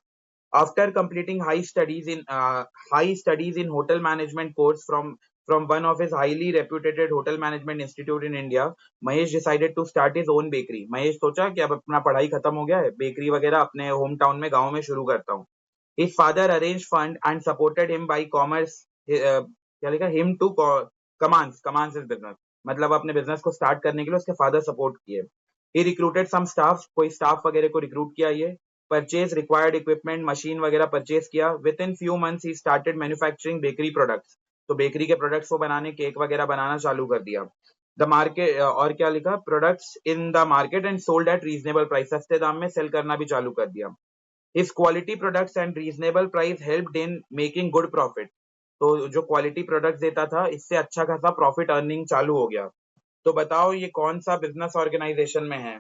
after completing high studies in hotel management course from one of his highly reputed hotel management institute in India, Mahesh decided to start his own bakery. Mahesh सोचा कि अब अपना पढ़ाई खत्म हो गया है, बेकरी वगैरह अपने होम टाउन में, गांव में शुरू करता हूँ। His father arranged fund and supported him by commerce, क्या लिखा, him to commerce his business। मतलब अपने बिजनेस को स्टार्ट करने के लिए उसके फादर सपोर्ट किए। He recruited some staff, कोई स्टाफ वगैरह को रिक्रूट किया ये। परचेज रिक्वायर्ड इक्विपमेंट, मशीन वगैरह परचेज किया। With in few months he started manufacturing bakery products. तो बेकरी के प्रोडक्ट्स को बनाने, केक वगैरह बनाना चालू कर दिया। द मार्केट, और क्या लिखा, products in the market and sold at reasonable price. सस्ते दाम में सेल करना भी चालू कर दिया। His quality products and reasonable price helped in making good profit. तो जो क्वालिटी प्रोडक्ट्स देता था इससे अच्छा खासा प्रॉफिट अर्निंग चालू हो गया। तो बताओ ये कौन सा बिजनेस ऑर्गेनाइजेशन में है?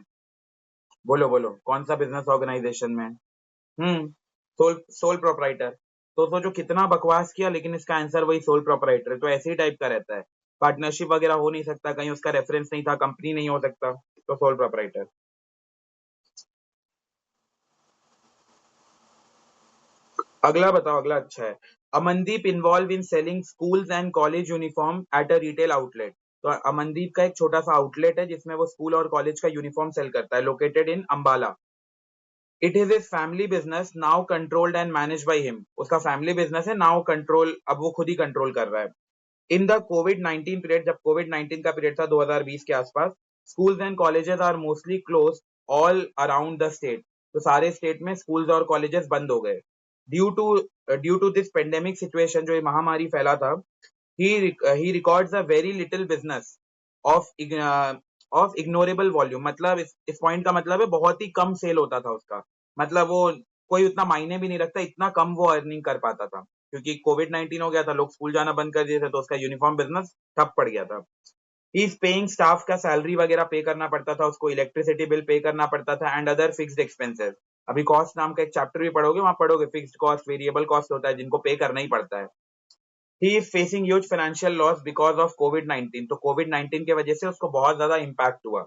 बोलो बोलो, कौन सा बिजनेस ऑर्गेनाइजेशन में? Sole sole proprietor. तो सोचो कितना बकवास किया, लेकिन इसका आंसर वही सोल प्रोपराइटर, तो ऐसे ही टाइप का रहता है। पार्टनरशिप वगैरह हो नहीं सकता, कहीं उसका रेफरेंस नहीं था, कंपनी नहीं हो सकता, तो सोल प्रोपराइटर। अगला बताओ, अगला अच्छा है। Amandeep involve in selling schools and college uniform at a retail outlet. तो अमनदीप का एक छोटा सा आउटलेट है जिसमें वो स्कूल और कॉलेज का यूनिफॉर्म सेल करता है, located in Ambala. It is his family business now controlled and manage by him. उसका फैमिली बिजनेस है, नाउ कंट्रोल, अब वो खुद ही कंट्रोल कर रहा है। इन द कोविड 19 पीरियड, जब कोविड 19 का पीरियड था 2020 के आसपास, schools and colleges are mostly close all around the state. तो सारे स्टेट में स्कूल्स और कॉलेजेस बंद हो गए due to due to this pandemic situation, जो ये महामारी फैला था। he records a very little business of ignorable volume। मतलब इस पॉइंट का मतलब है बहुत ही कम सेल होता था उसका। मतलब वो कोई उतना मायने भी नहीं रखता, इतना कम वो अर्निंग कर पाता था, क्योंकि कोविड 19 हो गया था, लोग स्कूल जाना बंद कर दिए थे, तो उसका यूनिफॉर्म बिजनेस ठप पड़ गया था। ही इज पेइंग स्टाफ का सैलरी वगैरह पे करना पड़ता था उसको, इलेक्ट्रिसिटी बिल पे करना पड़ता था, एंड अदर फिक्स्ड एक्सपेंसेस। अभी कॉस्ट नाम का एक चैप्टर भी पढ़ोगे, वहां पढ़ोगे फिक्स्ड कॉस्ट, वेरिएबल कॉस्ट होता है, जिनको पे करना ही पड़ता है। He is facing huge financial loss because of Covid 19। तो कोविड 19 की वजह से उसको बहुत ज्यादा इम्पैक्ट हुआ।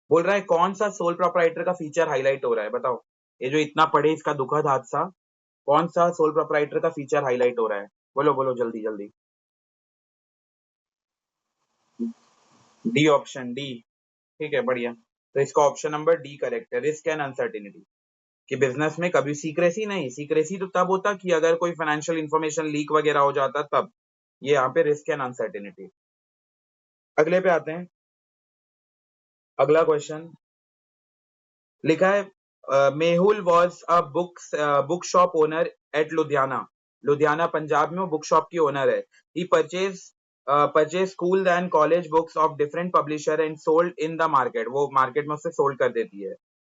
बोल रहा है कौन सा सोल प्रोपराइटर का फीचर हाईलाइट हो रहा है, बताओ। ये जो इतना पढ़े इसका दुखद हादसा, कौन सा सोल प्रोपराइटर का फीचर हाईलाइट हो रहा है? बोलो बोलो जल्दी जल्दी। D, option D. ठीक है, बढ़िया। तो इसका ऑप्शन नंबर डी करेक्ट है, रिस्क एंड अनसर्टिनिटी। कि बिजनेस में कभी सीक्रेसी नहीं, सीक्रेसी तो तब होता कि अगर कोई फाइनेंशियल इंफॉर्मेशन लीक वगैरह हो जाता तब। ये यहाँ पे रिस्क एंड अनसर्टिनिटी। अगले पे आते हैं। अगला क्वेश्चन लिखा है, Mehul was a book shop owner at Ludhiana. Ludhiana Punjab में वो बुक शॉप की ओनर है। He purchase school and college books of different publisher and sold in the market. वो मार्केट में उससे सोल्ड कर देती है।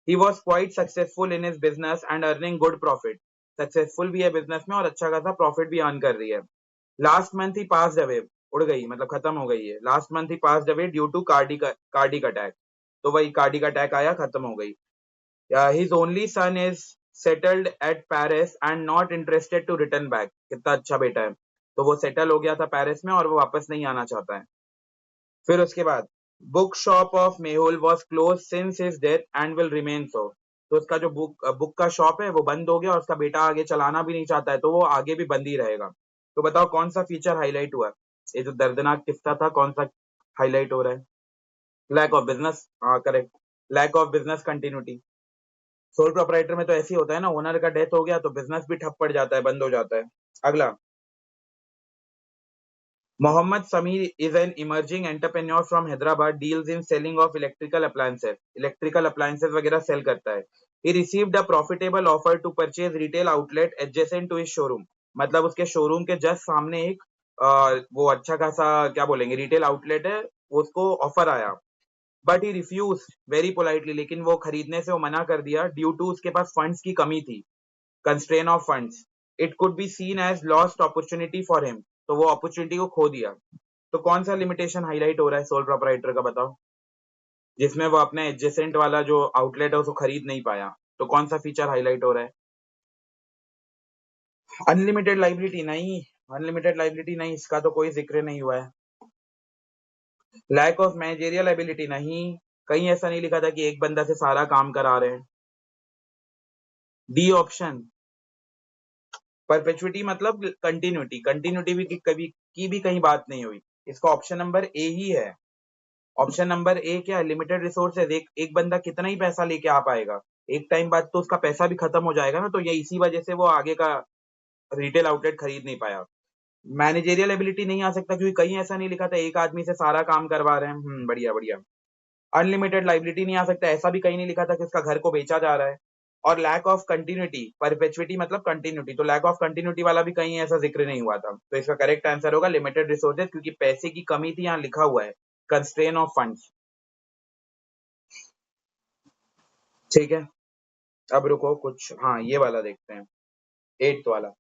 He was quite successful in his business and earning good profit. Successful भी है बिजनेस में और अच्छा खासा प्रॉफिट भी अर्न कर रही है। लास्ट मंथ ही पास्ड अवे, उड़ गई मतलब खत्म हो गई है। लास्ट मंथ ही passed away due to cardiac attack. तो वही कार्डिक अटैक आया, खत्म हो गई। His only son is settled at Paris and not interested to return back। कितना अच्छा बेटा है। तो वो सेटल हो गया था पेरिस में और वो वापस नहीं आना चाहता है। फिर उसके बाद, book shop of Mehul was close since his death and will remain सो। तो उसका जो बुक का शॉप है वो बंद हो गया और उसका बेटा आगे चलाना भी नहीं चाहता है, तो वो आगे भी बंद ही रहेगा। तो बताओ कौन सा फीचर हाईलाइट हुआ? ये जो दर्दनाक किस्सा था, कौन सा हाईलाइट हो रहा है? लैक ऑफ बिजनेस, हाँ correct. Lack of business continuity. Sole proprietor में तो ऐसे ही होता है ना, ओनर का डेथ हो गया तो बिजनेस भी ठप पड़ जाता है, बंद हो जाता है। अगला, Mohammed Sameer is an emerging entrepreneur from Hyderabad, deals in selling of electrical appliances. Electrical appliances वगैरह सेल करता है। He received a profitable offer to purchase retail outlet adjacent to his showroom. मतलब उसके शोरूम के जस्ट सामने एक वो अच्छा खासा क्या बोलेंगे रिटेल आउटलेट है, उसको ऑफर आया। But he refuse very politely, लेकिन वो खरीदने से वो मना कर दिया ड्यू टू उसके पास फंड्स की कमी थी। Constrain of funds, it could be seen as lost opportunity for him. तो वो अपॉर्चुनिटी को खो दिया। तो कौन सा लिमिटेशन हाईलाइट हो रहा है सोल प्रोपराइटर का, बताओ, जिसमें वो अपने एडजेसेंट वाला जो आउटलेट है उसको खरीद नहीं पाया? तो कौन सा फीचर हाईलाइट हो रहा है? अनलिमिटेड लाइबिलिटी नहीं, अनलिमिटेड लाइबिलिटी नहीं, इसका तो कोई जिक्र नहीं हुआ है। लैक ऑफ मैनेजेरियल एबिलिटी नहीं, कहीं ऐसा नहीं लिखा था कि एक बंदा से सारा काम करा रहे हैं। डी ऑप्शन, परपेचुइटी मतलब कंटिन्यूटी, कंटिन्यूटी भी कभी की भी कहीं बात नहीं हुई। इसका ऑप्शन नंबर ए ही है। ऑप्शन नंबर ए क्या है? लिमिटेड रिसोर्सेज, एक बंदा कितना ही पैसा लेके आ पाएगा, एक टाइम बाद तो उसका पैसा भी खत्म हो जाएगा ना, तो ये इसी वजह से वो आगे का रिटेल आउटलेट खरीद नहीं पाया। मैनेजेरियल एबिलिटी नहीं आ सकता क्योंकि कहीं ऐसा नहीं लिखा था एक आदमी से सारा काम करवा रहे हैं। बढ़िया बढ़िया। अनलिमिटेड लाइबिलिटी नहीं आ सकता, ऐसा भी कहीं नहीं लिखा था कि उसका घर को बेचा जा रहा है। और लैक ऑफ कंटिन्यूटी, परपेचुइटी मतलब कंटिन्यूटी, तो लैक ऑफ कंटिन्यूटी वाला भी कहीं ऐसा जिक्र नहीं हुआ था। तो इसका करेक्ट आंसर होगा लिमिटेड रिसोर्सेज, क्योंकि पैसे की कमी थी, यहाँ लिखा हुआ है कंस्ट्रेन ऑफ फंड्स। ठीक है, अब रुको कुछ, हाँ ये वाला देखते हैं, एट्थ वाला।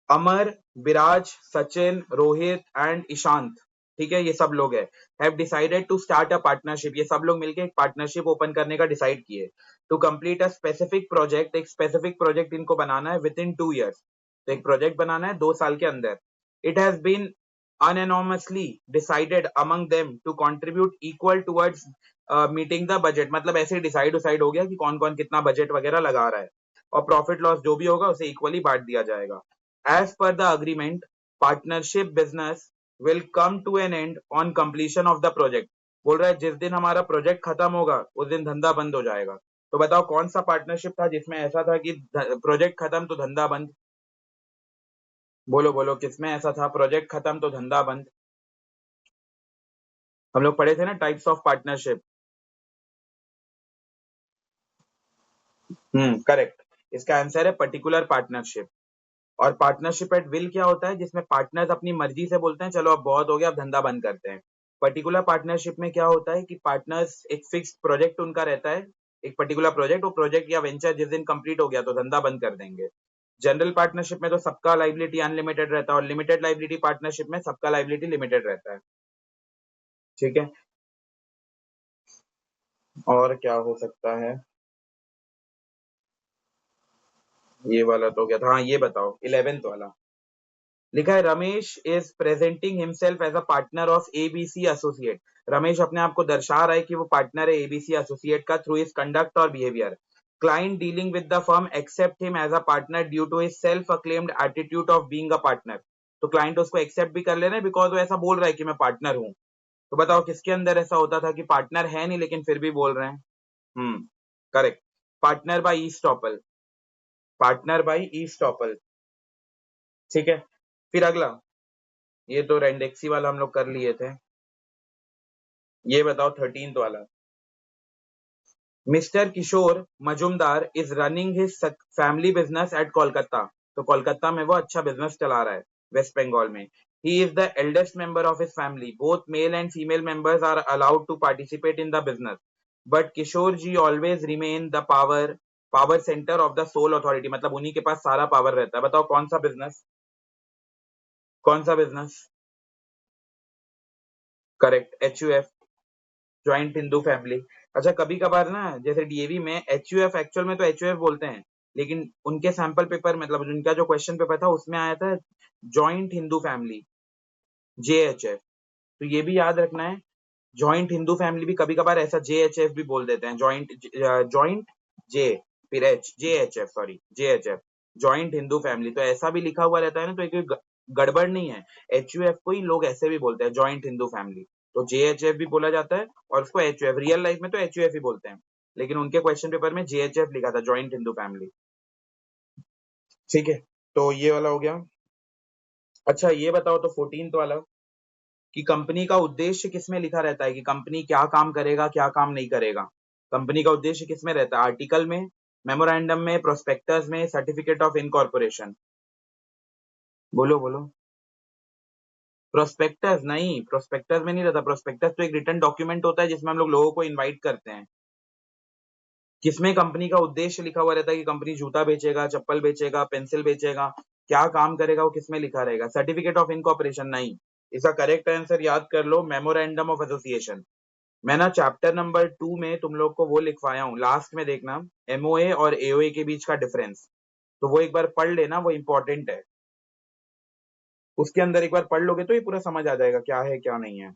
अमर, विराज, सचिन, रोहित एंड ईशांत। ठीक है, ये सब लोग है, have decided to start a partnership, ये सब लोग मिलके एक पार्टनरशिप ओपन करने का डिसाइड किए, to complete a specific project, एक स्पेसिफिक प्रोजेक्ट इनको बनाना है विद इन 2 years, तो एक प्रोजेक्ट बनाना है 2 साल के अंदर। It has been unanimously decided among them to contribute equal towards meeting the budget, मतलब ऐसे डिसाइड हो गया कि कौन कौन कितना बजट वगैरह लगा रहा है, और प्रॉफिट लॉस जो भी होगा उसे इक्वली बांट दिया जाएगा। As per the agreement, partnership business will come to an end on completion of the project, बोल रहा है जिस दिन हमारा प्रोजेक्ट खत्म होगा उस दिन धंधा बंद हो जाएगा। तो बताओ कौन सा पार्टनरशिप था जिसमें ऐसा था कि प्रोजेक्ट खत्म तो धंधा बंद? बोलो बोलो, किसमें ऐसा था प्रोजेक्ट खत्म तो धंधा बंद? हम लोग पढ़े थे ना टाइप्स ऑफ पार्टनरशिप। करेक्ट, इसका आंसर है पर्टिकुलर पार्टनरशिप। और पार्टनरशिप एट विल क्या होता है? जिसमें पार्टनर्स अपनी मर्जी से बोलते हैं चलो अब बहुत हो गया, अब धंधा बंद करते हैं। पर्टिकुलर पार्टनरशिप में क्या होता है कि पार्टनर्स एक फिक्स्ड प्रोजेक्ट उनका रहता है, एक पर्टिकुलर प्रोजेक्ट, वो प्रोजेक्ट या वेंचर जिस दिन कंप्लीट हो गया तो धंधा बंद कर देंगे। जनरल पार्टनरशिप में तो सबका लाइबिलिटी अनलिमिटेड रहता है, और लिमिटेड लाइबिलिटी पार्टनरशिप में सबका लाइबिलिटी लिमिटेड रहता है। ठीक है, और क्या हो सकता है? ये वाला तो क्या था? हाँ ये बताओ, 11th वाला लिखा है, Ramesh is presenting himself as a partner of ABC associate. Ramesh अपने आप को दर्शा रहा है कि वो पार्टनर है एबीसी एसोसिएट का, थ्रू हिज कंडक्ट और behaviour. Client dealing with the firm accept him as a partner due to his self acclaimed attitude of being a partner. तो क्लाइंट उसको एक्सेप्ट भी कर ले रहे हैं बिकॉज वो ऐसा बोल रहा है कि मैं पार्टनर हूँ। तो बताओ किसके अंदर ऐसा होता था कि पार्टनर है नहीं लेकिन फिर भी बोल रहे हैं? Correct, partner by estoppel, partner by estoppel. ठीक है, फिर अगला, ये तो रेंडेक्सी वाला हम लोग कर लिए थे। ये बताओ 13th वाला, mister Kishore Majumdar is running his family business at Kolkata. तो कोलकाता में वो अच्छा बिजनेस चला रहा है, वेस्ट बंगाल में। He is the eldest member of his family, both male and female members are allowed to participate in the business, but Kishore ji always remain the power centre of the sole authority, मतलब उन्हीं के पास सारा power रहता है। बताओ कौन सा business, कौन सा business? Correct, HUF, joint Hindu family. अच्छा, कभी कभार ना जैसे डीएवी में एचयूएफ, एक्चुअल में तो एचयूएफ बोलते हैं, लेकिन उनके सैंपल पेपर, मतलब उनका जो क्वेश्चन पेपर था उसमें आया था जॉइंट हिंदू फैमिली, जेएचएफ। तो ये भी याद रखना है, जॉइंट हिंदू फैमिली भी कभी कभार ऐसा जेएचएफ भी बोल देते हैं, जॉइंट, जॉइंट जे फिर H, JHF, sorry JHF, joint Hindu family. तो ऐसा भी लिखा हुआ रहता है ना, तो एक गड़बड़ नहीं है, एचयूएफ को ही लोग ऐसे भी बोलते हैं, जॉइंट हिंदू फैमिली। तो जेएचएफ भी बोला जाता है और उसको एचयूएफ, रियल लाइफ में तो एचयूएफ ही बोलते हैं, लेकिन उनके क्वेश्चन पेपर में जेएचएफ लिखा था, जॉइंट हिंदू फैमिली। ठीक है, तो ये वाला हो गया। अच्छा ये बताओ तो 14th वाला, कि कंपनी का उद्देश्य किसमें लिखा रहता है, कि कंपनी क्या काम करेगा क्या काम नहीं करेगा? कंपनी का उद्देश्य किसमें रहता है? आर्टिकल में, मेमोरेंडम में, प्रोस्पेक्टस में, सर्टिफिकेट ऑफ इनकॉर्पोरेशन? बोलो बोलो। प्रोस्पेक्टस नहीं, प्रोस्पेक्टस में नहीं रहता, प्रोस्पेक्टस तो एक रिटन डॉक्यूमेंट होता है जिसमें हम लोग लोगों को इनवाइट करते हैं। किसमें कंपनी का उद्देश्य लिखा हुआ रहता है कि कंपनी जूता बेचेगा, चप्पल बेचेगा, पेंसिल बेचेगा, क्या काम करेगा वो किसमें लिखा रहेगा? सर्टिफिकेट ऑफ इनकॉर्पोरेशन नहीं। इसका करेक्ट आंसर याद कर लो, मेमोरेंडम ऑफ एसोसिएशन। मैं ना चैप्टर नंबर 2 में तुम लोग को वो लिखवाया हूँ, लास्ट में देखना, एमओए और एओए के बीच का डिफरेंस, तो वो एक बार पढ़ लेना, वो इंपॉर्टेंट है। उसके अंदर एक बार पढ़ लोगे तो ये पूरा समझ आ जाएगा क्या है क्या नहीं है।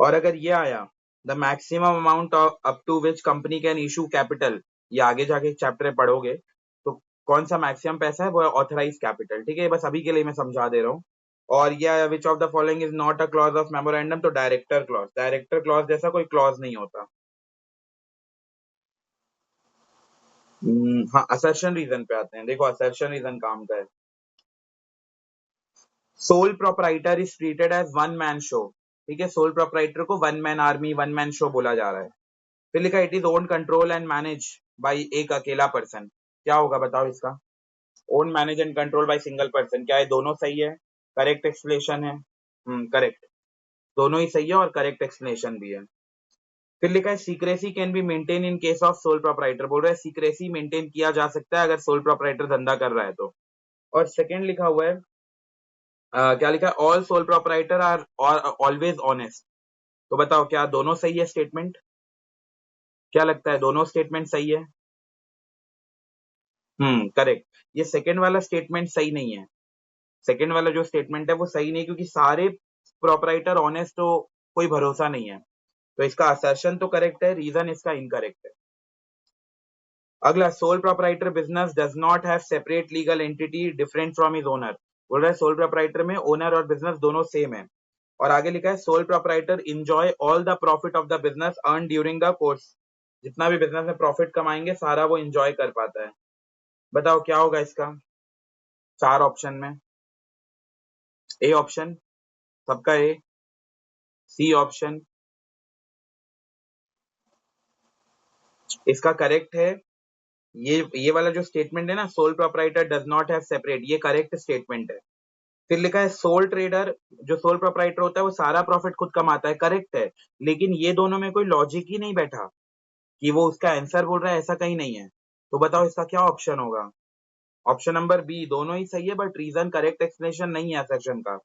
और अगर ये आया, the maximum amount up to which company can issue capital, ये आगे जाके चैप्टर पढ़ोगे, तो कौन सा मैक्सिमम पैसा है? वो ऑथराइज कैपिटल। ठीक है, बस अभी के लिए मैं समझा दे रहा हूँ। और ये विच of the following is not a clause of memorandum, तो डायरेक्टर क्लॉज, डायरेक्टर क्लॉज जैसा कोई क्लॉज नहीं होता। हाँ, असर्शन रीजन पे आते हैं, देखो असर्शन रीजन काम का है। Sole proprietor is treated as one man show. ठीक है, सोल प्रोपराइटर को one man army, one man show बोला जा रहा है। फिर लिखा it is own control and manage by एक अकेला पर्सन। क्या होगा बताओ इसका? Own manage and control by single person, क्या है दोनों सही है? करेक्ट एक्सप्लेनेशन है। करेक्ट, दोनों ही सही है और करेक्ट एक्सप्लेनेशन भी है। फिर लिखा है secrecy can be maintain in case of sole proprietor, बोल रहा है सीक्रेसी मेंटेन किया जा सकता है अगर सोल प्रोपराइटर धंधा कर रहा है तो। और सेकंड लिखा हुआ है क्या लिखा है, all sole proprietor are always honest. तो बताओ क्या दोनों सही है स्टेटमेंट? क्या लगता है दोनों स्टेटमेंट सही है? करेक्ट। ये सेकंड वाला स्टेटमेंट सही नहीं है। सेकंड वाला जो स्टेटमेंट है वो सही नहीं, क्योंकि सारे प्रोपराइटर ऑनेस्ट तो कोई भरोसा नहीं है। तो इसका असर्शन तो करेक्ट है, रीजन इसका इनकरेक्ट है। अगला, sole proprietor business does not have separate legal entity different from his owner. बोल रहा है सोल प्रोपराइटर में ओनर और बिजनेस दोनों सेम है। और आगे लिखा है sole proprietor enjoy all the profit of the business earn during the course. जितना भी बिजनेस में प्रॉफिट कमाएंगे सारा वो इंजॉय कर पाता है। बताओ क्या होगा इसका? चार ऑप्शन में ए ऑप्शन, सबका ए, सी ऑप्शन। इसका करेक्ट है ये वाला जो स्टेटमेंट है ना, sole proprietor does not have separate, ये करेक्ट स्टेटमेंट है। फिर लिखा है सोल ट्रेडर, जो सोल प्रोपराइटर होता है वो सारा प्रॉफिट खुद कमाता है, करेक्ट है। लेकिन ये दोनों में कोई लॉजिक ही नहीं बैठा कि वो उसका आंसर बोल रहा है, ऐसा कहीं नहीं है। तो बताओ इसका क्या ऑप्शन होगा? ऑप्शन नंबर बी, दोनों ही सही है बट रीजन करेक्ट एक्सप्लेनेशन नहीं है सेक्शन का।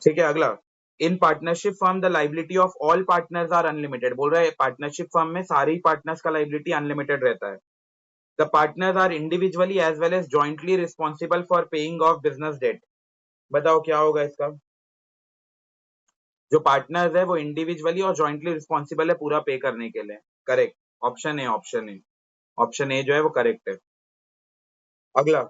ठीक है, अगला, in partnership firm the liability of all partners are unlimited. बोल रहा है पार्टनरशिप फर्म में सारे ही पार्टनर्स का लाइबिलिटी अनलिमिटेड रहता है। The partners are individually as well as jointly responsible for paying of business debt. बताओ क्या होगा इसका? जो पार्टनर्स है वो इंडिविजुअली और जॉइंटली रिस्पॉन्सिबल है पूरा पे करने के लिए। Correct, option A, option A, option A जो है वो करेक्ट है। अगला,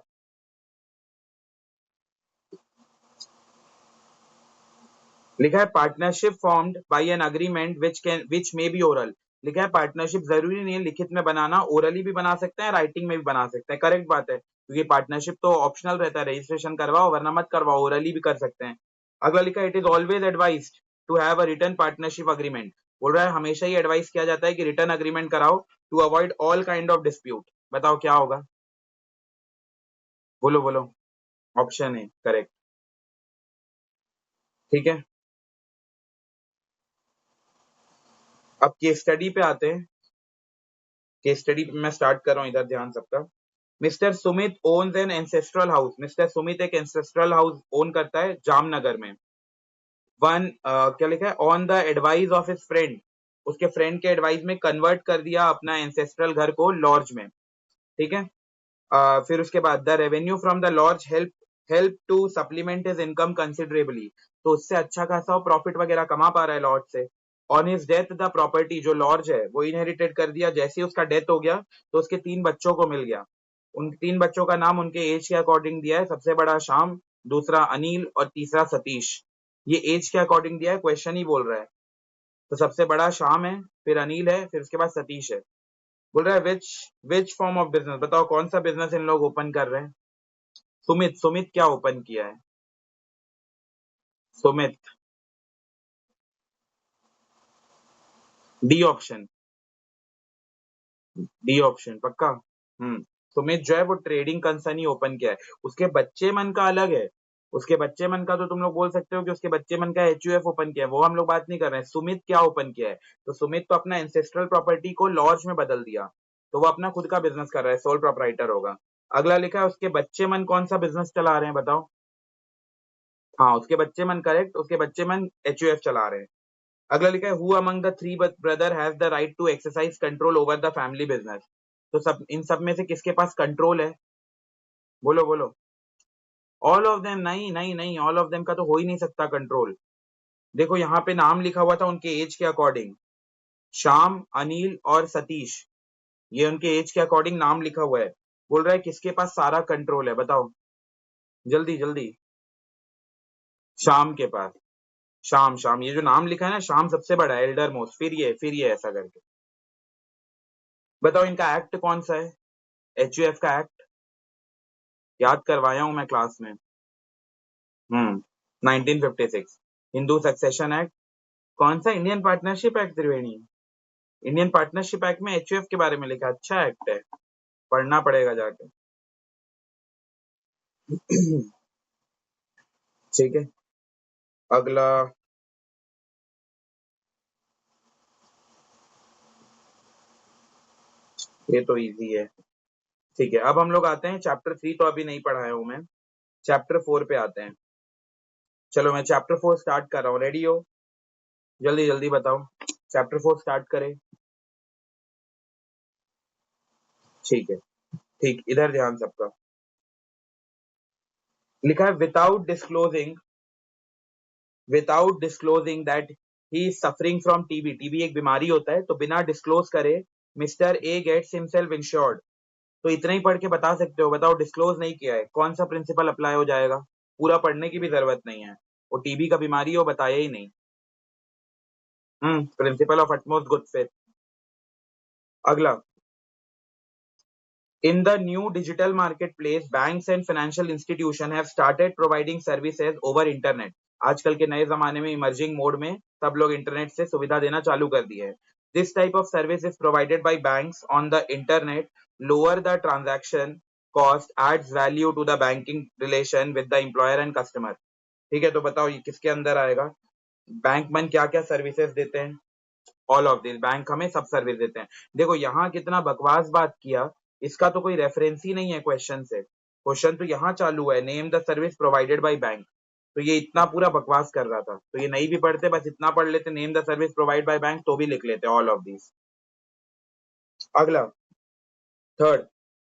लिखा है partnership formed by an agreement which may be oral. लिखा है पार्टनरशिप जरूरी नहीं है लिखित में बनाना, ओरली भी बना सकते हैं, राइटिंग में भी बना सकते हैं। करेक्ट बात है, क्योंकि पार्टनरशिप तो ऑप्शनल रहता है, रजिस्ट्रेशन करवाओ वरना मत करवाओ, ओरली भी कर सकते हैं। अगला लिखा है it is always advised to have a written partnership agreement. बोल रहा है हमेशा ही एडवाइस किया जाता है कि रिटर्न अग्रीमेंट कराओ to avoid all kind of dispute. बताओ क्या होगा? बोलो बोलो। ऑप्शन है करेक्ट। ठीक है, अब केस स्टडी पे आते हैं। केस स्टडी पे मैं स्टार्ट कर रहा हूँ, इधर ध्यान सबका। Mister Sumit owns an ancestral house. Mister Sumit एक एंसेस्ट्रल हाउस ओन करता है जामनगर में। वन क्या लिखा है, on the advice of his friend, उसके फ्रेंड के एडवाइस में कन्वर्ट कर दिया अपना एंसेस्ट्रल घर को लॉज में। ठीक है, फिर उसके बाद the revenue from the lodge help help to supplement his income considerably. तो उससे अच्छा खासा प्रॉफिट वगैरह कमा पा रहा है लॉज से। On his death the property, जो लॉज है वो इनहेरिटेड कर दिया। जैसे ही उसका डेथ हो गया तो उसके तीन बच्चों को मिल गया। उन तीन बच्चों का नाम उनके एज के अकॉर्डिंग दिया है, सबसे बड़ा श्याम, दूसरा अनिल और तीसरा सतीश। ये एज के अकॉर्डिंग दिया है, क्वेश्चन ही बोल रहा है। तो सबसे बड़ा श्याम है, फिर अनिल है, फिर उसके बाद सतीश है। बोल रहा है विच विच फॉर्म ऑफ बिजनेस, बताओ कौन सा बिजनेस इन लोग ओपन कर रहे हैं? सुमित, सुमित क्या ओपन किया है? Sumit, D option, D option पक्का। सुमित जो है वो ट्रेडिंग कंसर्न ही ओपन किया है। उसके बच्चे मन का अलग है। उसके बच्चे मन का तो तुम लोग बोल सकते हो कि उसके बच्चे मन का एचयूएफ ओपन किया है, वो हम लोग बात नहीं कर रहे हैं। सुमित क्या ओपन किया है? तो सुमित तो अपना एंसेस्ट्रल प्रॉपर्टी को लॉज में बदल दिया, तो वो अपना खुद का बिजनेस कर रहा है, सोल प्रोपराइटर होगा। अगला लिखा है उसके बच्चे मन कौन सा बिजनेस चला रहे हैं, बताओ। हाँ, उसके बच्चे मन करेक्ट, उसके बच्चे मन एचयूएफ चला रहे हैं। अगला लिखा है who among the three brother has the right to exercise control over the family business. तो सब इन सब में से किसके पास कंट्रोल है? बोलो बोलो। ऑल ऑफ देम, नहीं नहीं नहीं, ऑल ऑफ देम का तो हो ही नहीं सकता कंट्रोल। देखो यहाँ पे नाम लिखा हुआ था उनके एज के अकॉर्डिंग, श्याम, अनिल और सतीश, ये उनके एज के अकॉर्डिंग नाम लिखा हुआ है। बोल रहा है किसके पास सारा कंट्रोल है, बताओ जल्दी जल्दी। श्याम के पास। श्याम, श्याम, ये जो नाम लिखा है ना, श्याम सबसे बड़ा है, एल्डर मोस्ट, फिर ये ऐसा करके। बताओ इनका एक्ट कौन सा है? एचयूएफ का एक्ट याद करवाया हूं मैं क्लास में। 1956, हिंदू सक्सेशन एक्ट। कौन सा? इंडियन पार्टनरशिप एक्ट त्रिवेणी। इंडियन पार्टनरशिप एक्ट में एचयूएफ के बारे में लिखा, अच्छा एक्ट है, पढ़ना पड़ेगा जाके। ठीक है, अगला, ये तो इजी है। ठीक है, अब हम लोग आते हैं चैप्टर 3, तो अभी नहीं पढ़ाया हूं मैं। चैप्टर 4 पे आते हैं। चलो मैं चैप्टर 4 स्टार्ट कर रहा हूँ, रेडी हो? जल्दी जल्दी बताओ, चैप्टर 4 स्टार्ट करें। ठीक है, ठीक, इधर ध्यान सबका। लिखा है without disclosing that he is suffering from TB. TB एक बीमारी होता है, तो बिना डिस्क्लोज करे mister A gets himself insured. तो इतना ही पढ़ के बता सकते हो, बताओ डिस्क्लोज नहीं किया है, कौन सा प्रिंसिपल अप्लाई हो जाएगा? पूरा पढ़ने की भी जरूरत नहीं है, वो टीबी का बीमारी हो बताया ही नहीं। Principle of utmost good faith. अगला, in the new digital marketplace, banks and financial institutions have started providing services over internet. आजकल के नए जमाने में इमर्जिंग मोड में सब लोग इंटरनेट से सुविधा देना चालू कर दिए है। This type of service is provided by banks on the internet, lower the transaction cost, adds value to the banking relation with the employer and customer. ठीक है, तो बताओ ये किसके अंदर आएगा? बैंक मन क्या क्या सर्विसेज देते हैं? ऑल ऑफ दिस, बैंक हमें सब सर्विस देते हैं। देखो यहाँ कितना बकवास बात किया, इसका तो कोई रेफरेंस ही नहीं है क्वेश्चन से। क्वेश्चन तो यहाँ चालू है, name the service provided by bank. तो ये इतना पूरा बकवास कर रहा था, तो ये नहीं भी पढ़ते, बस इतना पढ़ लेते, name the service provide by bank, तो भी लिख लेते ऑल ऑफ दिस। अगला, third,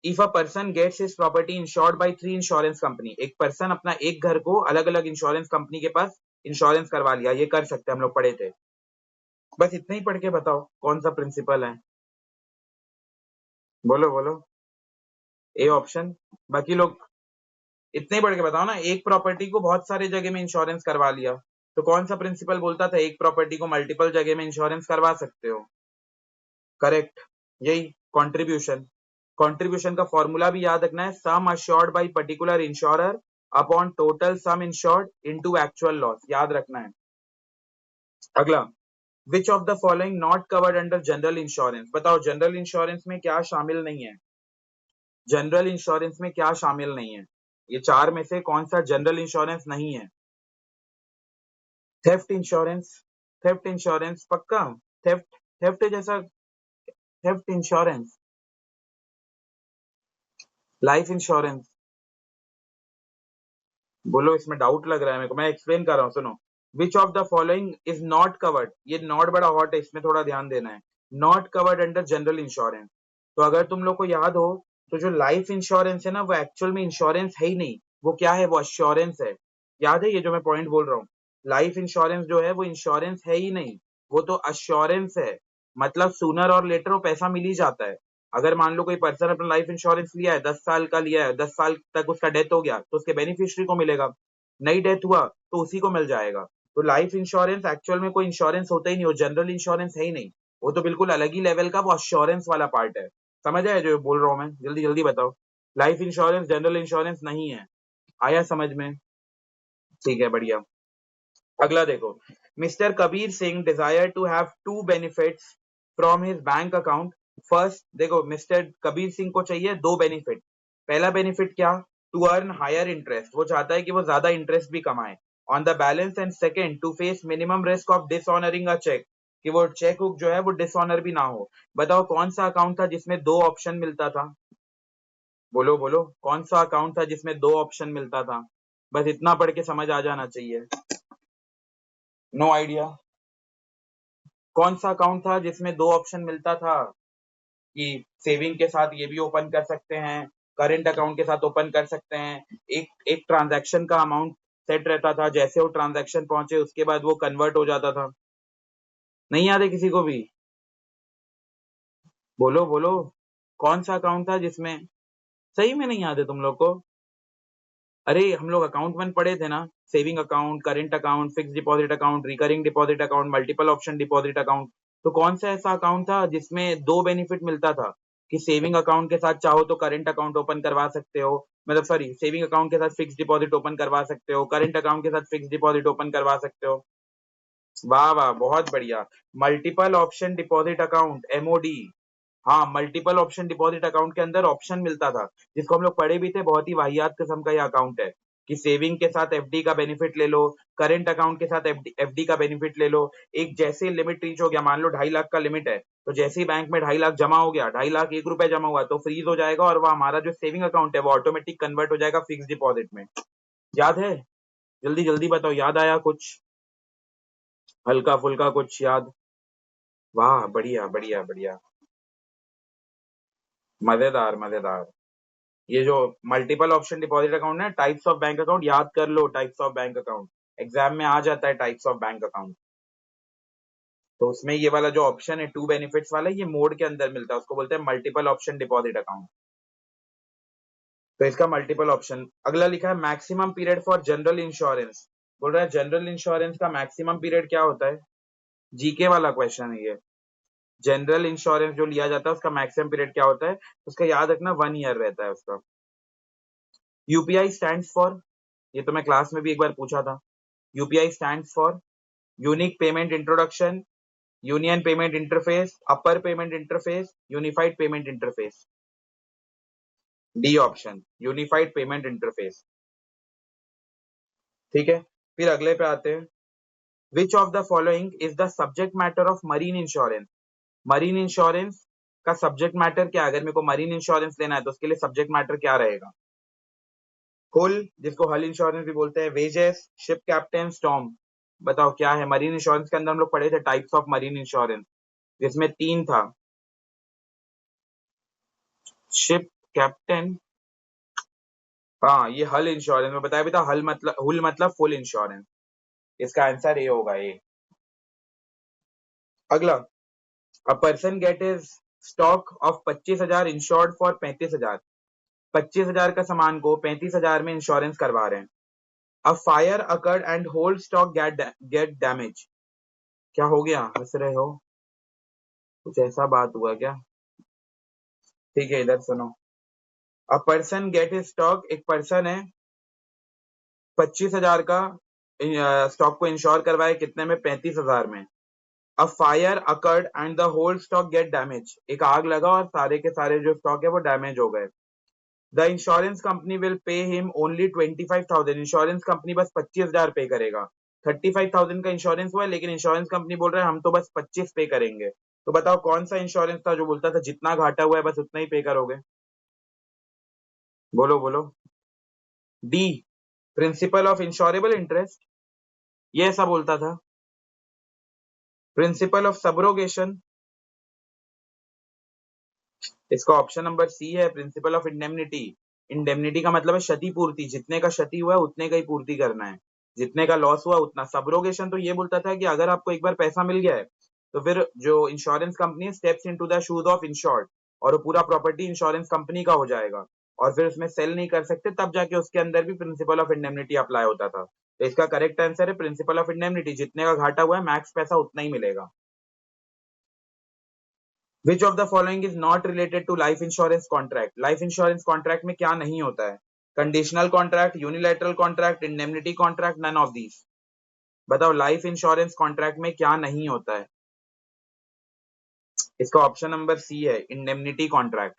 if a person gets his property insured by 3 insurance company. एक पर्सन अपना एक घर को अलग अलग इंश्योरेंस कंपनी के पास इंश्योरेंस करवा लिया, ये कर सकते हैं, हम लोग पढ़े थे। बस इतना ही पढ़ के बताओ कौन सा प्रिंसिपल है, बोलो बोलो। A option. बाकी लोग इतने ही पढ़ के बताओ ना, एक प्रॉपर्टी को बहुत सारे जगह में इंश्योरेंस करवा लिया, तो कौन सा प्रिंसिपल बोलता था एक प्रॉपर्टी को मल्टीपल जगह में इंश्योरेंस करवा सकते हो? करेक्ट, यही कंट्रीब्यूशन। कंट्रीब्यूशन का फॉर्मूला भी याद रखना है, sum assured by particular insurer upon total sum insured into actual loss, याद रखना है। अगला, which of the following not covered under general insurance. बताओ जनरल इंश्योरेंस में क्या शामिल नहीं है? जनरल इंश्योरेंस में क्या शामिल नहीं है? ये चार में से कौन सा जनरल इंश्योरेंस नहीं है? Theft insurance. थेफ्ट इंश्योरेंस पक्का? थेफ्ट, थेफ्ट जैसा, थेफ्ट इंश्योरेंस, लाइफ इंश्योरेंस। बोलो, इसमें डाउट लग रहा है मेरे को, मैं एक्सप्लेन कर रहा हूँ, सुनो। विच of the following is not covered, ये नॉट बड़ा हॉट है, इसमें थोड़ा ध्यान देना है। Not covered under general insurance. तो अगर तुम लोग को याद हो, तो जो लाइफ इंश्योरेंस है ना, वो एक्चुअल में इंश्योरेंस है ही नहीं, वो क्या है, वो अश्योरेंस है। याद है ये जो मैं पॉइंट बोल रहा हूँ? लाइफ इंश्योरेंस जो है वो इंश्योरेंस है ही नहीं, वो तो अश्योरेंस है। मतलब सूनर और लेटर वो पैसा मिल ही जाता है। अगर मान लो कोई पर्सन अपना लाइफ इंश्योरेंस लिया है, 10 साल का लिया है, 10 साल तक उसका डेथ हो गया, तो उसके बेनिफिशियरी को मिलेगा। नई डेथ हुआ तो उसी को मिल जाएगा। तो लाइफ इंश्योरेंस एक्चुअल में कोई इंश्योरेंस होता ही नहीं, वो जनरल इंश्योरेंस है ही नहीं, वो तो बिल्कुल अलग ही लेवल का वो अश्योरेंस वाला पार्ट है। समझ आया जो बोल रहा हूँ मैं? जल्दी जल्दी बताओ, लाइफ इंश्योरेंस जनरल इंश्योरेंस नहीं है। आया समझ में? ठीक है, बढ़िया। अगला देखो, mister Kabir Singh desire to have two benefits from his bank account. First, देखो मिस्टर कबीर सिंह को चाहिए दो बेनिफिट। पहला बेनिफिट क्या? टू अर्न हायर इंटरेस्ट, वो चाहता है कि वो ज्यादा इंटरेस्ट भी कमाए on the balance. And second, to face minimum risk of dishonouring a cheque, कि वो चेक बुक जो है वो डिसऑनर भी ना हो। बताओ कौन सा अकाउंट था जिसमें दो ऑप्शन मिलता था? बोलो बोलो, कौन सा अकाउंट था जिसमें दो ऑप्शन मिलता था? बस इतना पढ़ के समझ आ जाना चाहिए। No idea? कौन सा अकाउंट था जिसमें दो ऑप्शन मिलता था, कि सेविंग के साथ ये भी ओपन कर सकते हैं, करंट अकाउंट के साथ ओपन कर सकते हैं। एक एक ट्रांजैक्शन का अमाउंट सेट रहता था, जैसे वो ट्रांजैक्शन पहुंचे उसके बाद वो कन्वर्ट हो जाता था। नहीं याद है किसी को भी? बोलो बोलो, कौन सा अकाउंट था जिसमें? सही में नहीं याद है तुम लोग को? अरे हम लोग अकाउंट वन पढ़े थे ना, saving account, current account, fix deposit account, recurring deposit account, multiple option deposit account. तो कौन सा ऐसा अकाउंट था जिसमें दो बेनिफिट मिलता था, कि सेविंग अकाउंट के साथ चाहो तो करेंट अकाउंट ओपन करवा सकते हो, मतलब सॉरी, सेविंग अकाउंट के साथ फिक्स डिपॉजिट ओपन करवा सकते हो, करेंट अकाउंट के साथ फिक्स डिपॉजिट ओपन करवा सकते हो। वाह वाह, बहुत बढ़िया। Multiple option deposit account, MoD. हाँ, मल्टीपल ऑप्शन डिपॉजिट अकाउंट के अंदर ऑप्शन मिलता था, जिसको हम लोग पढ़े भी थे, बहुत ही वाहियात किस्म का ये अकाउंट है, कि सेविंग के साथ एफडी का बेनिफिट ले लो, करंट अकाउंट के साथ एफडी का बेनिफिट ले लो। एक जैसे लिमिट रीच हो गया, मान लो 2.5 लाख का लिमिट है, तो जैसे ही बैंक में 2.5 लाख जमा हो गया, 2.5 लाख 1 रुपए जमा हुआ, तो फ्रीज हो जाएगा, और वो हमारा जो सेविंग अकाउंट है वो ऑटोमेटिक कन्वर्ट हो जाएगा फिक्स डिपॉजिट में। याद है? जल्दी जल्दी बताओ, याद आया कुछ? हल्का फुल्का कुछ याद? वाह, बढ़िया बढ़िया बढ़िया, मजेदार मजेदार। ये जो मल्टीपल ऑप्शन डिपॉजिट अकाउंट है, टाइप्स ऑफ बैंक अकाउंट याद कर लो, types of bank account exam में आ जाता है, टाइप्स ऑफ बैंक अकाउंट। तो उसमें ये वाला जो ऑप्शन है टू बेनिफिट्स वाला, ये मोड के अंदर मिलता है, उसको बोलते हैं मल्टीपल ऑप्शन डिपॉजिट अकाउंट। तो इसका मल्टीपल ऑप्शन। अगला लिखा है maximum period for general insurance. बोल रहा है जनरल इंश्योरेंस का मैक्सिमम पीरियड क्या होता है? जीके वाला क्वेश्चन है ये। जनरल इंश्योरेंस जो लिया जाता है उसका मैक्सिमम पीरियड क्या होता है? उसका याद रखना 1 ईयर रहता है उसका। यूपीआई स्टैंड्स फॉर, ये तो मैं क्लास में भी एक बार पूछा था। UPI stands for unique payment introduction, union payment interface, upper payment interface, unified payment interface. D option, unified payment interface. ठीक है, फिर अगले पे आते हैं। विच of the following is the subject matter of marine insurance? Marine insurance का subject matter क्या है? अगर मेरे को मरीन इंश्योरेंस लेना है तो उसके लिए सब्जेक्ट मैटर क्या रहेगा? हुल, जिसको हल इंश्योरेंस भी बोलते हैं, वेजेस, शिप कैप्टन, स्टॉर्म। बताओ क्या है मरीन इंश्योरेंस के अंदर? हम लोग पढ़े थे टाइप्स ऑफ मरीन इंश्योरेंस, जिसमें 3 था। शिप कैप्टन, हाँ ये हल इंश्योरेंस में बताया भी था। हल मतलब, हुल मतलब फुल इंश्योरेंस। इसका आंसर ये होगा ये। अगला, a person get is stock of 25,000 insured for 35,000। 25,000 का सामान को 35,000 में इंश्योरेंस करवा रहे हैं। A fire occurred and whole stock get damage. क्या हो गया, हंस रहे हो? कुछ ऐसा बात हुआ क्या? ठीक है, इधर सुनो। A person get is stock, एक पर्सन है 25,000 का स्टॉक को इंश्योर करवाए, कितने में? 35,000 में। A fire occurred and the whole stock get damage, एक आग लगा और सारे के सारे जो स्टॉक है वो डैमेज हो गए। The insurance company will pay him only 25,000। Insurance company बस 25,000 पे करेगा। 35,000 का इंश्योरेंस हुआ है, लेकिन इंश्योरेंस कंपनी बोल रहा है हम तो बस 25 पे करेंगे। तो बताओ कौन सा इंश्योरेंस था जो बोलता था जितना घाटा हुआ है बस उतना ही पे करोगे? बोलो बोलो। D, principle of insurable interest, ये ऐसा बोलता था। प्रिंसिपल ऑफ सबरोगेशन, इसका ऑप्शन नंबर सी है, प्रिंसिपल ऑफ इंडेमनिटी। इंडेमनिटी का मतलब है क्षतिपूर्ति, जितने का क्षति हुआ है उतने का ही पूर्ति करना है, जितने का लॉस हुआ उतना। सबरोगेशन तो ये बोलता था कि अगर आपको एक बार पैसा मिल गया है तो फिर जो insurance company steps into the shoes of insured, और वो पूरा प्रॉपर्टी इंश्योरेंस कंपनी का हो जाएगा और फिर उसमें सेल नहीं कर सकते, तब जाके उसके अंदर भी प्रिंसिपल ऑफ इंडेमनिटी अप्लाई होता था। तो इसका करेक्ट आंसर है प्रिंसिपल ऑफ इंडेमनिटी, जितने का घाटा हुआ है मैक्स पैसा उतना ही मिलेगा। Which of the following is not related to life insurance contract? Life insurance contract में क्या नहीं होता है? Conditional contract, unilateral contract, indemnity contract, none of these. बताओ लाइफ इंश्योरेंस कॉन्ट्रैक्ट में क्या नहीं होता है? इसका ऑप्शन नंबर सी है, इंडेमनिटी कॉन्ट्रैक्ट।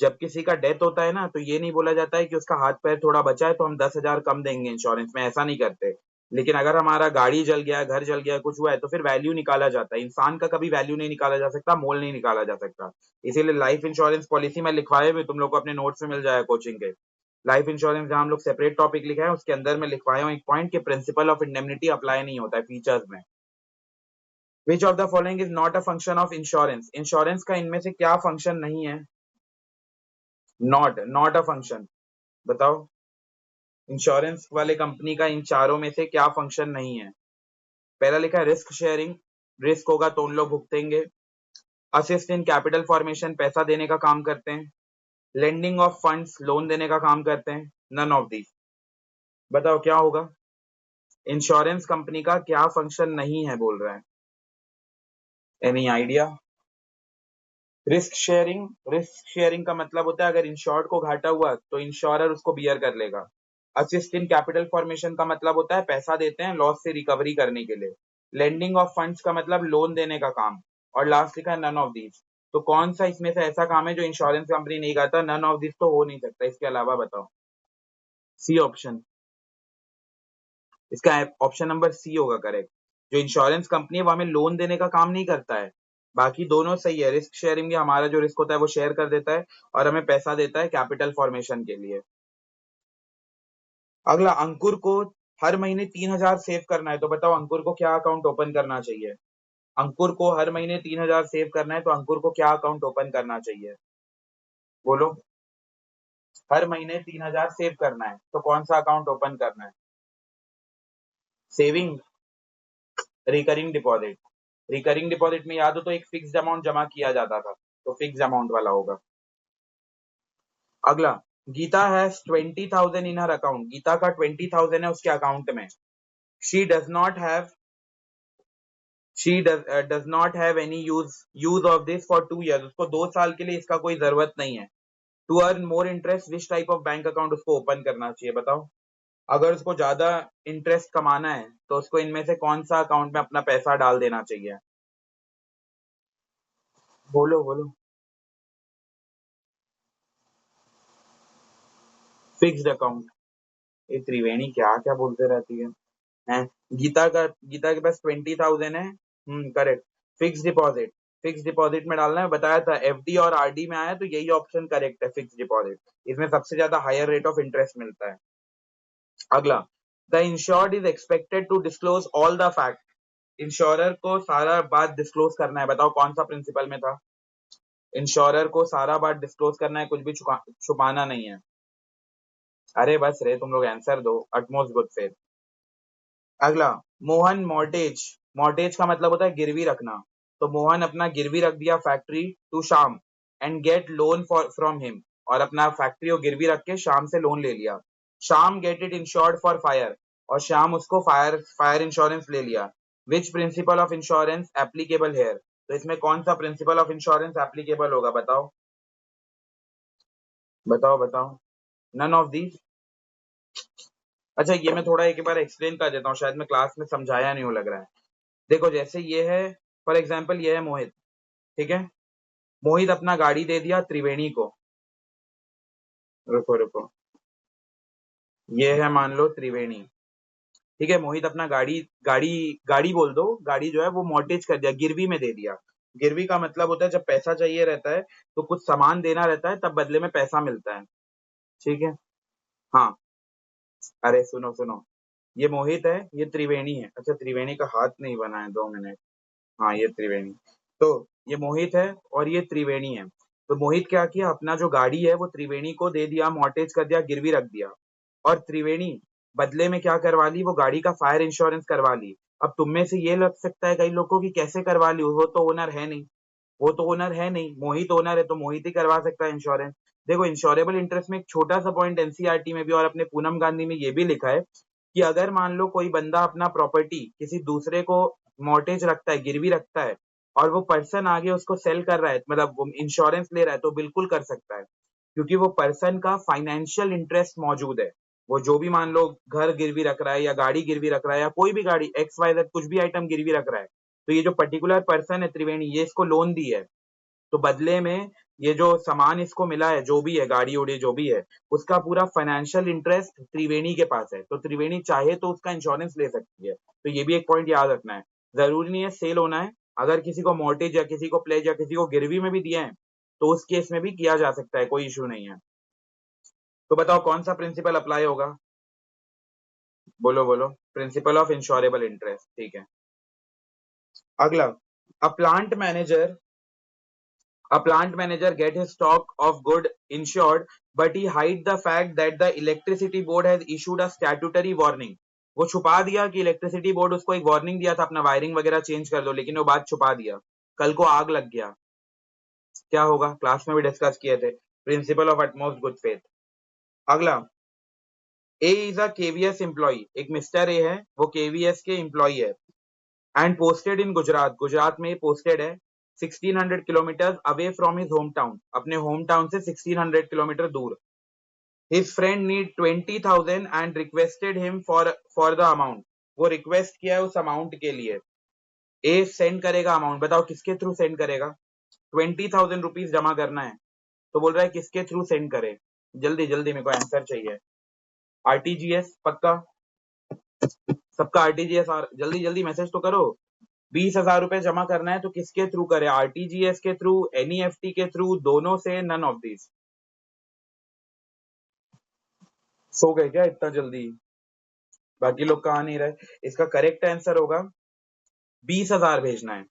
जब किसी का डेथ होता है ना तो ये नहीं बोला जाता है कि उसका हाथ पैर थोड़ा बचा है तो हम 10,000 कम देंगे इंश्योरेंस में, ऐसा नहीं करते। लेकिन अगर हमारा गाड़ी जल गया, घर जल गया, कुछ हुआ है तो फिर वैल्यू निकाला जाता है। इंसान का कभी वैल्यू नहीं निकाला जा सकता, मोल नहीं निकाला जा सकता। इसीलिए लाइफ इंश्योरेंस पॉलिसी में लिखवाए हुए, तुम लोग को अपने नोट्स में मिल जाएगा कोचिंग के। लाइफ इंश्योरेंस जहां हम लोग सेपरेट टॉपिक लिखा है उसके अंदर में लिखवाया हूँ एक पॉइंट कि प्रिंसिपल ऑफ इंडेमनिटी अप्लाई नहीं होता है फीचर्स में। Which of the following is not a function of insurance? Insurance का इनमें से क्या फंक्शन नहीं है? Not a function. बताओ इंश्योरेंस वाले कंपनी का इन चारों में से क्या फंक्शन नहीं है? पहला लिखा है रिस्क शेयरिंग, रिस्क होगा तो उन लोग भुगतेंगे। असिस्ट इन कैपिटल फॉर्मेशन, पैसा देने का काम करते हैं। लेंडिंग ऑफ फंड्स, लोन देने का काम करते हैं। None of these. बताओ क्या होगा? इंश्योरेंस कंपनी का क्या फंक्शन नहीं है बोल रहा है? Any idea? Risk sharing, risk sharing का मतलब होता है अगर इंश्योर्ड को घाटा हुआ तो इंश्योरर उसको बियर कर लेगा। असिस्ट इन कैपिटल फॉर्मेशन का मतलब होता है पैसा देते हैं लॉस से रिकवरी करने के लिए। लेंडिंग ऑफ फंड्स का मतलब लोन देने का काम। और लास्ट लिखा है नन ऑफ दीज। तो कौन सा इसमें से ऐसा काम है जो इंश्योरेंस कंपनी नहीं करता? नन ऑफ दिस तो हो नहीं सकता, इसके अलावा बताओ। सी ऑप्शन, इसका ऑप्शन नंबर सी होगा करेक्ट। जो इंश्योरेंस कंपनी है वो हमें लोन देने का काम नहीं करता है। बाकी दोनों सही है, रिस्क शेयरिंग में हमारा जो रिस्क होता है वो शेयर कर देता है और हमें पैसा देता है कैपिटल फॉर्मेशन के लिए। अगला, अंकुर को हर महीने 3,000 सेव करना है, तो बताओ अंकुर को क्या अकाउंट ओपन करना चाहिए? अंकुर को हर महीने 3,000 सेव करना है, तो अंकुर को क्या अकाउंट ओपन करना चाहिए? बोलो। हर महीने 3,000 सेव करना है, तो कौन सा अकाउंट ओपन करना है? Saving, recurring deposit. Recurring deposit में याद हो तो एक फिक्स्ड अमाउंट जमा किया जाता था, तो फिक्स्ड अमाउंट वाला होगा। अगला, Geeta has 20,000 in her account. Geeta का 20,000 है उसके अकाउंट में। She does not have she does not have any use of this for 2 years। उसको 2 साल के लिए इसका कोई जरूरत नहीं है। To earn more interest which type of bank account उसको ओपन करना चाहिए? बताओ। अगर उसको ज्यादा इंटरेस्ट कमाना है तो उसको इनमें से कौन सा अकाउंट में अपना पैसा डाल देना चाहिए? बोलो बोलो। Fixed account. ये त्रिवेणी क्या क्या बोलते रहती है? गीता के पास 20,000 है। Correct. Fix deposit. Fix deposit में डालना है, बताया था। एफडी और आरडी में आया तो यही ऑप्शन करेक्ट है, फिक्स डिपॉजिट। इसमें सबसे ज्यादा हायर रेट ऑफ इंटरेस्ट मिलता है। अगला, the insured is expected to disclose all the fact. Insurer को सारा बात डिस्क्लोज करना है, बताओ कौन सा प्रिंसिपल में था? इंश्योरर को सारा बात डिस्क्लोज करना है, कुछ भी छुपाना नहीं है। अरे बस रे, तुम लोग आंसर दो। Utmost good faith. अगला, मोहन मॉर्टेज। मॉर्टेज का मतलब होता है गिरवी रखना। तो मोहन अपना गिरवी रख दिया factory to Shyam and get loan for from him. और अपना फैक्ट्री को गिरवी रख के श्याम से लोन ले लिया। Shyam get it insured for fire. और श्याम उसको फायर फायर इंश्योरेंस ले लिया। Which principle of insurance applicable here? तो इसमें कौन सा प्रिंसिपल ऑफ इंश्योरेंस एप्लीकेबल होगा? बताओ बताओ बताओ। None of these. अच्छा, ये मैं थोड़ा एक बार एक्सप्लेन कर देता हूँ, शायद मैं क्लास में समझाया नहीं हो लग रहा है। देखो, जैसे ये है, फॉर एग्जाम्पल ये है मोहित। ठीक है। मोहित अपना गाड़ी दे दिया त्रिवेणी को। रुको रुको। ये है मान लो त्रिवेणी। ठीक है। मोहित अपना गाड़ी गाड़ी गाड़ी बोल दो, गाड़ी जो है वो मॉर्टेज कर दिया, गिरवी में दे दिया। गिरवी का मतलब होता है जब पैसा चाहिए रहता है तो कुछ सामान देना रहता है, तब बदले में पैसा मिलता है। ठीक है। हाँ। अरे सुनो सुनो। ये मोहित है, ये त्रिवेणी है। अच्छा, त्रिवेणी का हाथ नहीं बना है, 2 मिनट। हाँ, ये त्रिवेणी। तो ये मोहित है और ये त्रिवेणी है। तो मोहित क्या किया, अपना जो गाड़ी है वो त्रिवेणी को दे दिया, मॉर्टेज कर दिया, गिरवी रख दिया। और त्रिवेणी बदले में क्या करवा ली, वो गाड़ी का फायर इंश्योरेंस करवा ली। अब तुम में से ये लग सकता है कई लोगों की, कैसे करवा ली, वो तो ओनर है नहीं। वो तो ओनर है नहीं, मोहित ओनर है, तो मोहित ही करवा सकता है इंश्योरेंस। देखो, इंश्योरेबल इंटरेस्ट में एक छोटा सा पॉइंट एनसीईआरटी में भी और अपने पूनम गांधी में ये भी लिखा है कि अगर मान लो कोई बंदा अपना प्रॉपर्टी किसी दूसरे को मॉर्टेज रखता है, गिरवी रखता है, और वो पर्सन आगे उसको सेल कर रहा है, मतलब वो इंश्योरेंस ले रहा है, तो बिल्कुल कर सकता है। क्योंकि वो पर्सन का फाइनेंशियल इंटरेस्ट मौजूद है। वो जो भी मान लो घर गिरवी रख रहा है या गाड़ी गिरवी रख रहा है या कोई भी गाड़ी एक्स वाई जेड कुछ भी आइटम गिरवी रख रहा है, तो ये जो पर्टिकुलर पर्सन है त्रिवेणी, ये इसको लोन दी है। तो बदले में ये जो सामान इसको मिला है, जो भी है, गाड़ी उड़ी जो भी है, उसका पूरा फाइनेंशियल इंटरेस्ट त्रिवेणी के पास है। तो त्रिवेणी चाहे तो उसका इंश्योरेंस ले सकती है। तो ये भी एक पॉइंट याद रखना है। जरूरी नहीं है सेल होना है। अगर किसी को मॉर्टेज या किसी को प्लेज या किसी को गिरवी में भी दिए हैं तो उस केस में भी किया जा सकता है, कोई इशू नहीं है। तो बताओ कौन सा प्रिंसिपल अप्लाई होगा? बोलो बोलो। Principle of insurable interest. ठीक है। अगला, a plant manager A plant manager get his stock of good insured, but he hide the fact that the electricity board has issued a statutory warning। वो छुपा दिया कि इलेक्ट्रिसिटी बोर्ड उसको एक warning दिया था अपना वायरिंग वगैरह चेंज कर दो, लेकिन वो बात छुपा दिया। कल को आग लग गया, क्या होगा? क्लास में भी डिस्कस किए थे। Principle of utmost good faith. अगला, ए इज अ केवीएस एम्प्लॉय। एक मिस्टर ए है, वो केवीएस के एम्प्लॉय है। And posted in Gujarat. Gujarat में पोस्टेड है। 1600 kilometre away from his home town. अपने होम टाउन से 1600 किलोमीटर दूर। His friend need 20,000 and requested him for the amount. वो रिक्वेस्ट किया है उस अमाउंट के लिए। ए सेंड करेगा अमाउंट, बताओ किसके थ्रू सेंड करेगा? 20,000 रुपीज जमा करना है, तो बोल रहा है किसके थ्रू सेंड करे? जल्दी जल्दी, मेरे को आंसर चाहिए। आरटीजीएस पक्का? सबका आरटीजीएस। जल्दी जल्दी मैसेज तो करो। 20,000 रुपए जमा करना है तो किसके थ्रू करे? आरटीजीएस के थ्रू, एनईएफटी के थ्रू, दोनों से, नन ऑफ दीज? सो गए क्या इतना जल्दी? बाकी लोग कहाँ नहीं रहे? इसका करेक्ट आंसर होगा 20,000 भेजना है।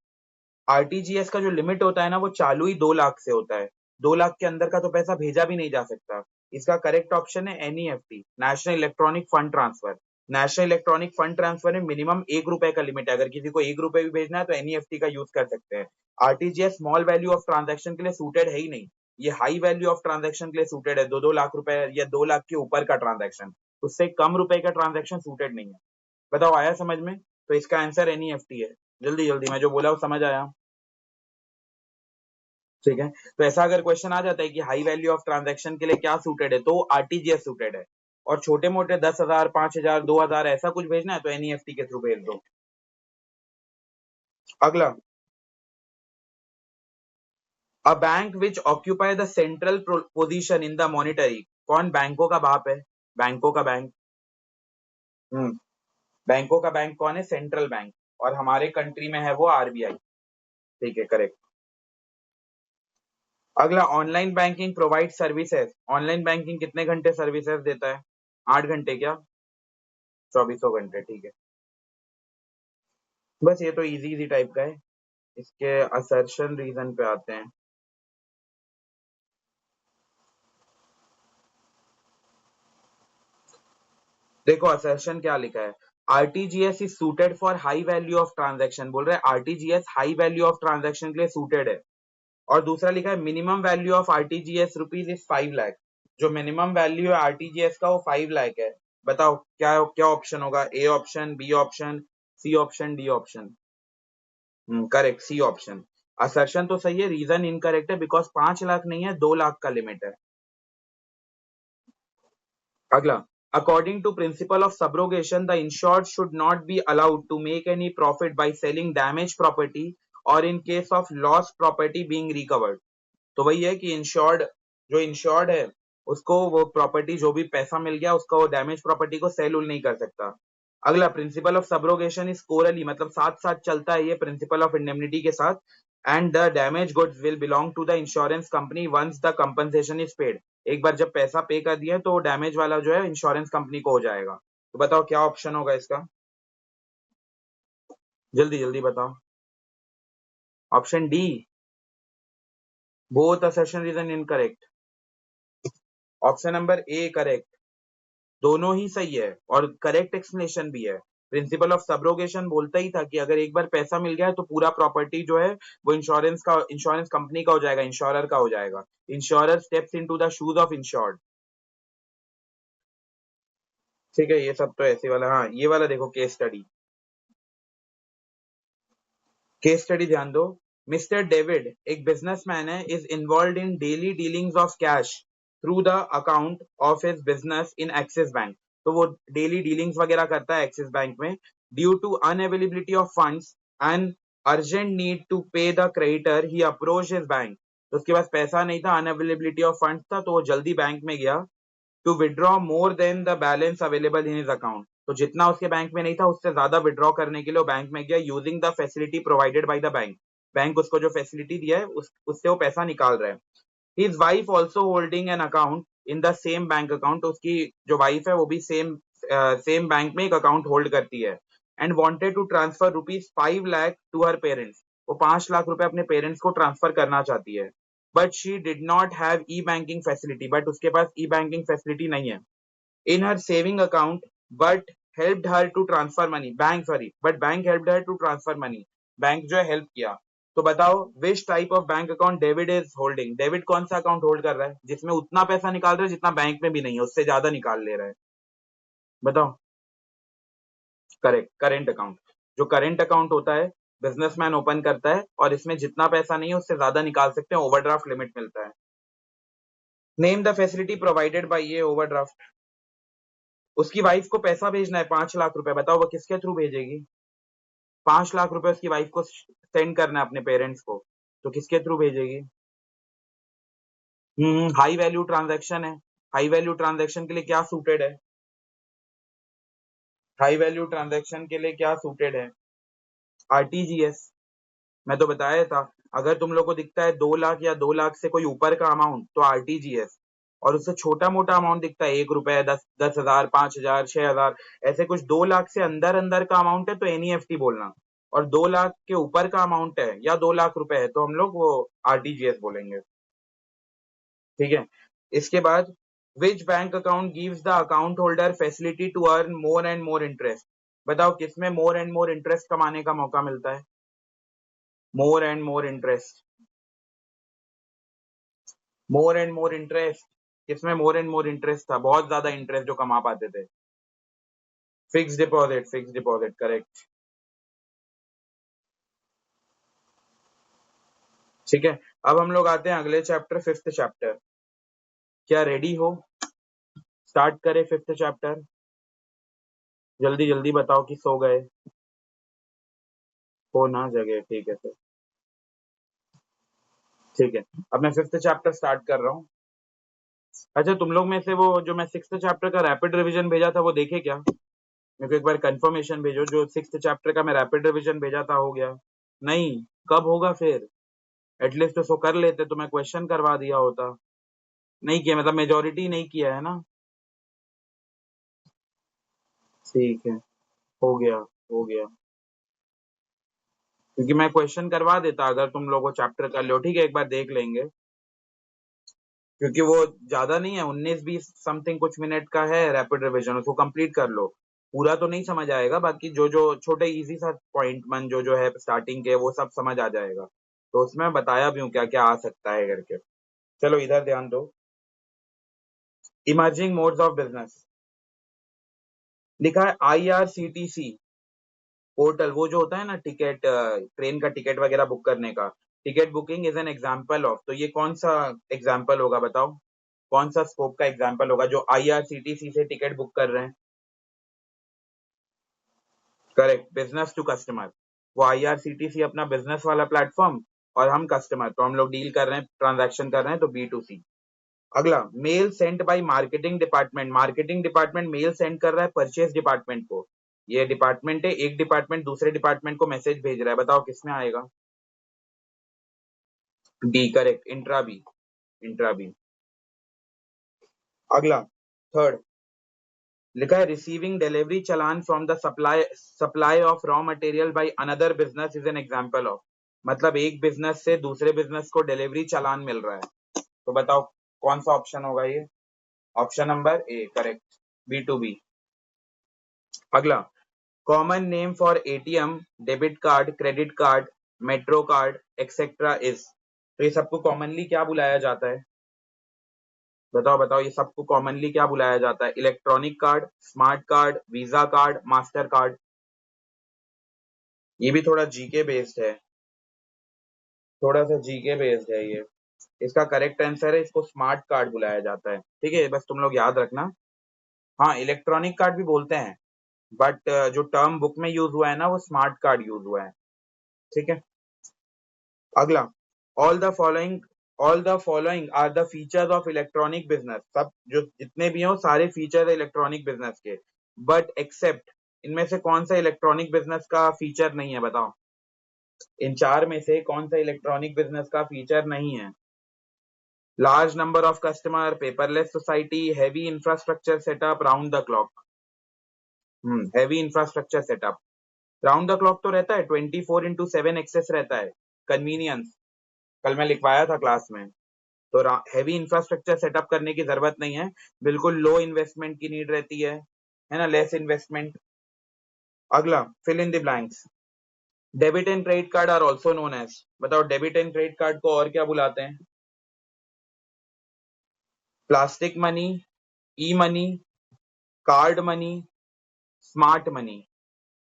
आरटीजीएस का जो लिमिट होता है ना, वो चालू ही 2 लाख से होता है। 2 लाख के अंदर का तो पैसा भेजा भी नहीं जा सकता। इसका करेक्ट ऑप्शन है NEFT, national electronic fund transfer. National electronic fund transfer में मिनिमम 1 रुपए का लिमिट है। अगर किसी को 1 रुपए भी भेजना है तो एनईएफटी का यूज कर सकते हैं। RTGS small value of transaction के लिए सूटेड है ही नहीं। ये हाई वैल्यू ऑफ ट्रांजेक्शन के लिए सूटेड है, 2-2 लाख रुपए या 2 लाख के ऊपर का ट्रांजेक्शन। उससे कम रुपए का ट्रांजेक्शन सूटेड नहीं है। बताओ आया समझ में? तो इसका आंसर एनईएफटी है। जल्दी जल्दी, मैं जो बोला वो समझ आया? ठीक है। तो ऐसा अगर क्वेश्चन आ जाता है कि हाई वैल्यू ऑफ ट्रांजैक्शन के लिए क्या सूटेड है, तो आरटीजीएस सूटेड है। और छोटे मोटे 10,000, 5,000, 2,000 ऐसा कुछ भेजना है तो एनईएफटी के थ्रू भेज दो। अगला, a bank which occupy the central position in the monetary. कौन बैंकों का बाप है? बैंकों का बैंक। हम्म बैंकों का बैंक कौन है? Central bank. और हमारे कंट्री में है वो आरबीआई। ठीक है, करेक्ट। अगला, online banking provide services. Online banking कितने घंटे सर्विसेज देता है? 8 घंटे क्या? 24 घंटे, ठीक है। बस ये तो इजी इजी टाइप का है। इसके असर्शन रीजन पे आते हैं। देखो असर्शन क्या लिखा है, RTGS is suited for high value of transaction. बोल रहे हैं RTGS high value of transaction के लिए सूटेड है। और दूसरा लिखा है minimum value of RTGS rupees is 5 lakh. जो मिनिमम वैल्यू है आरटीजीएस का वो 5 लाख है। बताओ क्या क्या ऑप्शन होगा? A option, B option, C option, D option? Correct, C option. Assertion तो सही है, रीजन इनकरेक्ट है, बिकॉज 5 लाख नहीं है, 2 लाख का लिमिट है। अगला, according to principle of subrogation the insured should not be allowed to make any profit by selling damage property or in case of loss property being recovered. तो वही है कि इंश्योर्ड, जो इंश्योर्ड है उसको वो प्रॉपर्टी, जो भी पैसा मिल गया उसका, वो डैमेज प्रॉपर्टी को सेल उल नहीं कर सकता। अगला, प्रिंसिपल ऑफ सब्रोगेशन इज कोरली, मतलब साथ साथ चलता है ये प्रिंसिपल ऑफ इंडेमनिटी के साथ। And the damage goods will belong to the insurance company once the compensation is paid. एक बार जब पैसा पे कर दिया तो डैमेज वाला जो है इंश्योरेंस कंपनी को हो जाएगा। तो बताओ क्या ऑप्शन होगा इसका? जल्दी जल्दी बताओ। Option D, both assertion reason incorrect. Option number A correct. दोनों ही सही है और करेक्ट एक्सप्लेनेशन भी है। प्रिंसिपल ऑफ सब्रोगेशन बोलता ही था कि अगर एक बार पैसा मिल गया है तो पूरा प्रॉपर्टी जो है वो इंश्योरेंस कंपनी का हो जाएगा, इंश्योरर का हो जाएगा। Insurer steps into the shoes of insured. ठीक है, ये सब तो ऐसे वाला। हाँ, ये वाला देखो, केस स्टडी। केस स्टडी ध्यान दो। मिस्टर डेविड एक बिजनेसमैन है, is involve in daily dealings of cash through the account of his business in Axis bank. तो वो डेली डीलिंग्स वगैरह करता है एक्सिस बैंक में। Due to unavailability of funds and urgent need to pay the creditor he approach his bank. तो उसके पास पैसा नहीं था, अनअवेलेबिलिटी ऑफ फंड्स था, तो वो जल्दी बैंक में गया to withdraw more than the balance available in his account. तो जितना उसके बैंक में नहीं था उससे ज्यादा विड्रॉ करने के लिए वो बैंक में गया, using the facility provided by the bank. Bank उसको जो फैसिलिटी दिया है उससे वो पैसा निकाल रहा है। His wife also holding an account in the same bank account. उसकी जो वाइफ है वो भी सेम सेम बैंक में एक अकाउंट होल्ड करती है। And wanted to transfer rupees 5 lakh to her parents. वो 5 लाख रुपए अपने पेरेंट्स को ट्रांसफर करना चाहती है। But she did not have e banking facility, but उसके पास ई बैंकिंग फैसिलिटी नहीं है in her saving account. But helped her to transfer money, bank sorry, but bank helped her to transfer money. Bank जो है help किया। तो बताओ which type of bank account David is holding. David कौन सा account hold कर रहा है जिसमें उतना पैसा निकाल रहा है जितना बैंक में भी नहीं है, उससे ज्यादा निकाल ले रहा है? बताओ। Correct, current account. जो करेंट अकाउंट होता है बिजनेसमैन ओपन करता है और इसमें जितना पैसा नहीं है उससे ज्यादा निकाल सकते हैं, ओवरड्राफ्ट लिमिट मिलता है। Name the facility provided by ये ओवरड्राफ्ट। उसकी वाइफ को पैसा भेजना है 5 लाख रुपए, बताओ वो किसके थ्रू भेजेगी? 5 लाख रुपए उसकी वाइफ को सेंड करना है अपने पेरेंट्स को, तो किसके थ्रू भेजेगी? हाई वैल्यू ट्रांजैक्शन है। हाई वैल्यू ट्रांजैक्शन के लिए क्या सूटेड है? हाई वैल्यू ट्रांजैक्शन के लिए क्या सूटेड है? आरटीजीएस। मैं तो बताया था, अगर तुम लोग को दिखता है 2 लाख या 2 लाख से कोई ऊपर का अमाउंट तो आरटीजीएस। और उससे छोटा मोटा अमाउंट दिखता है 1 रुपए, 10,000, 5,000, 6,000, ऐसे कुछ 2 लाख से अंदर अंदर का अमाउंट है तो एनईएफटी बोलना, और 2 लाख के ऊपर का अमाउंट है या 2 लाख रुपए है तो हम लोग वो आरटीजीएस बोलेंगे। ठीक है। इसके बाद which bank account gives the account holder facility to earn more and more interest. बताओ किसमें मोर एंड मोर इंटरेस्ट कमाने का मौका मिलता है? मोर and more interest, more and more interest किसमें मोर एंड मोर इंटरेस्ट था, बहुत ज्यादा इंटरेस्ट जो कमा पाते थे? Fix deposit, fix deposit, correct. ठीक है। अब हम लोग आते हैं अगले चैप्टर, फिफ्थ चैप्टर। क्या रेडी हो? स्टार्ट करें फिफ्थ चैप्टर? जल्दी जल्दी बताओ कि सो गए हो ना जगह? ठीक है फिर, ठीक है। अब मैं फिफ्थ चैप्टर स्टार्ट कर रहा हूँ। अच्छा, तुम लोग में से वो जो मैं सिक्स्थ चैप्टर का रैपिड रिवीजन भेजा था वो देखे क्या? मेरे को एक बार कंफर्मेशन भेजो, जो सिक्स्थ चैप्टर का मैं रैपिड रिवीजन भेजा था हो गया? नहीं? कब होगा फिर? एटलीस्ट तो सो कर लेते तो मैं क्वेश्चन करवा दिया होता। नहीं किया मतलब मेजोरिटी नहीं किया है ना? ठीक है, हो गया, हो गया। क्योंकि मैं क्वेश्चन करवा देता अगर तुम लोगों चैप्टर कर लो। ठीक है, एक बार देख लेंगे, क्योंकि वो ज्यादा नहीं है, 19-20 समथिंग कुछ मिनट का है रैपिड रिवीजन, उसको कंप्लीट कर लो। पूरा तो नहीं समझ आएगा, बाकी जो जो छोटे इजी सा पॉइंट मन जो है स्टार्टिंग के वो सब समझ आ जाएगा। तो उसमें बताया भी हूँ क्या क्या आ सकता है करके। चलो इधर ध्यान दो। इमर्जिंग मोड्स ऑफ बिजनेस लिखा है आईआरसीटीसी पोर्टल, वो जो होता है ना टिकट, ट्रेन का टिकट वगैरह बुक करने का। Ticket booking is an example of, तो ये कौन सा एग्जाम्पल होगा बताओ? कौन सा स्कोप का एग्जाम्पल होगा जो आईआरसीटीसी से टिकट बुक कर रहे हैं? Correct, business to customer. वो आईआरसीटीसी अपना बिजनेस वाला प्लेटफॉर्म, और हम कस्टमर, तो हम लोग डील कर रहे हैं, ट्रांजैक्शन कर रहे हैं, तो बी टू सी। अगला, mail sent by marketing department. Marketing department mail send कर रहा है परचेज डिपार्टमेंट को। ये डिपार्टमेंट है, एक डिपार्टमेंट दूसरे डिपार्टमेंट को मैसेज भेज रहा है, बताओ किसमें आएगा? D, correct, intra B, intra B. अगला, थर्ड, लिखा है receiving delivery challan from the supply of raw material by another business is an example of. मतलब एक बिजनेस से दूसरे बिजनेस को डिलीवरी चालान मिल रहा है, तो बताओ कौन सा ऑप्शन होगा ये? Option number A, correct, B to B. अगला, common name for ATM, debit card, credit card, metro card etcetera is. तो ये सबको कॉमनली क्या बुलाया जाता है? बताओ बताओ, ये सबको कॉमनली क्या बुलाया जाता है? Electronic card, smart card, visa card, master card. ये भी थोड़ा जीके बेस्ड है, थोड़ा सा जीके बेस्ड है ये। इसका करेक्ट आंसर है, इसको स्मार्ट कार्ड बुलाया जाता है। ठीक है, बस तुम लोग याद रखना। हाँ, इलेक्ट्रॉनिक कार्ड भी बोलते हैं, बट जो टर्म बुक में यूज हुआ है ना वो स्मार्ट कार्ड यूज हुआ है। ठीक है। अगला, all the following, all the following are the features of electronic business. सब जो जितने भी हो सारे फीचर है इलेक्ट्रॉनिक बिजनेस के, बट एक्सेप्ट, इनमें से कौन सा इलेक्ट्रॉनिक बिजनेस का फीचर नहीं है बताओ? इन चार में से कौन सा इलेक्ट्रॉनिक बिजनेस का फीचर नहीं है? Large number of customer, paperless society, heavy infrastructure setup, round the clock. Heavy infrastructure setup, round the clock तो रहता है, 24/7 एक्सेस रहता है, कन्वीनियंस, कल मैं लिखवाया था क्लास में। तो हैवी इंफ्रास्ट्रक्चर सेटअप करने की जरूरत नहीं है, बिल्कुल लो इन्वेस्टमेंट की नीड रहती है ना, लेस इन्वेस्टमेंट। अगला, fill in the blanks. Debit and credit card are also known as. बताओ डेबिट एंड क्रेडिट कार्ड को और क्या बुलाते हैं? Plastic money, e money, card money, smart money.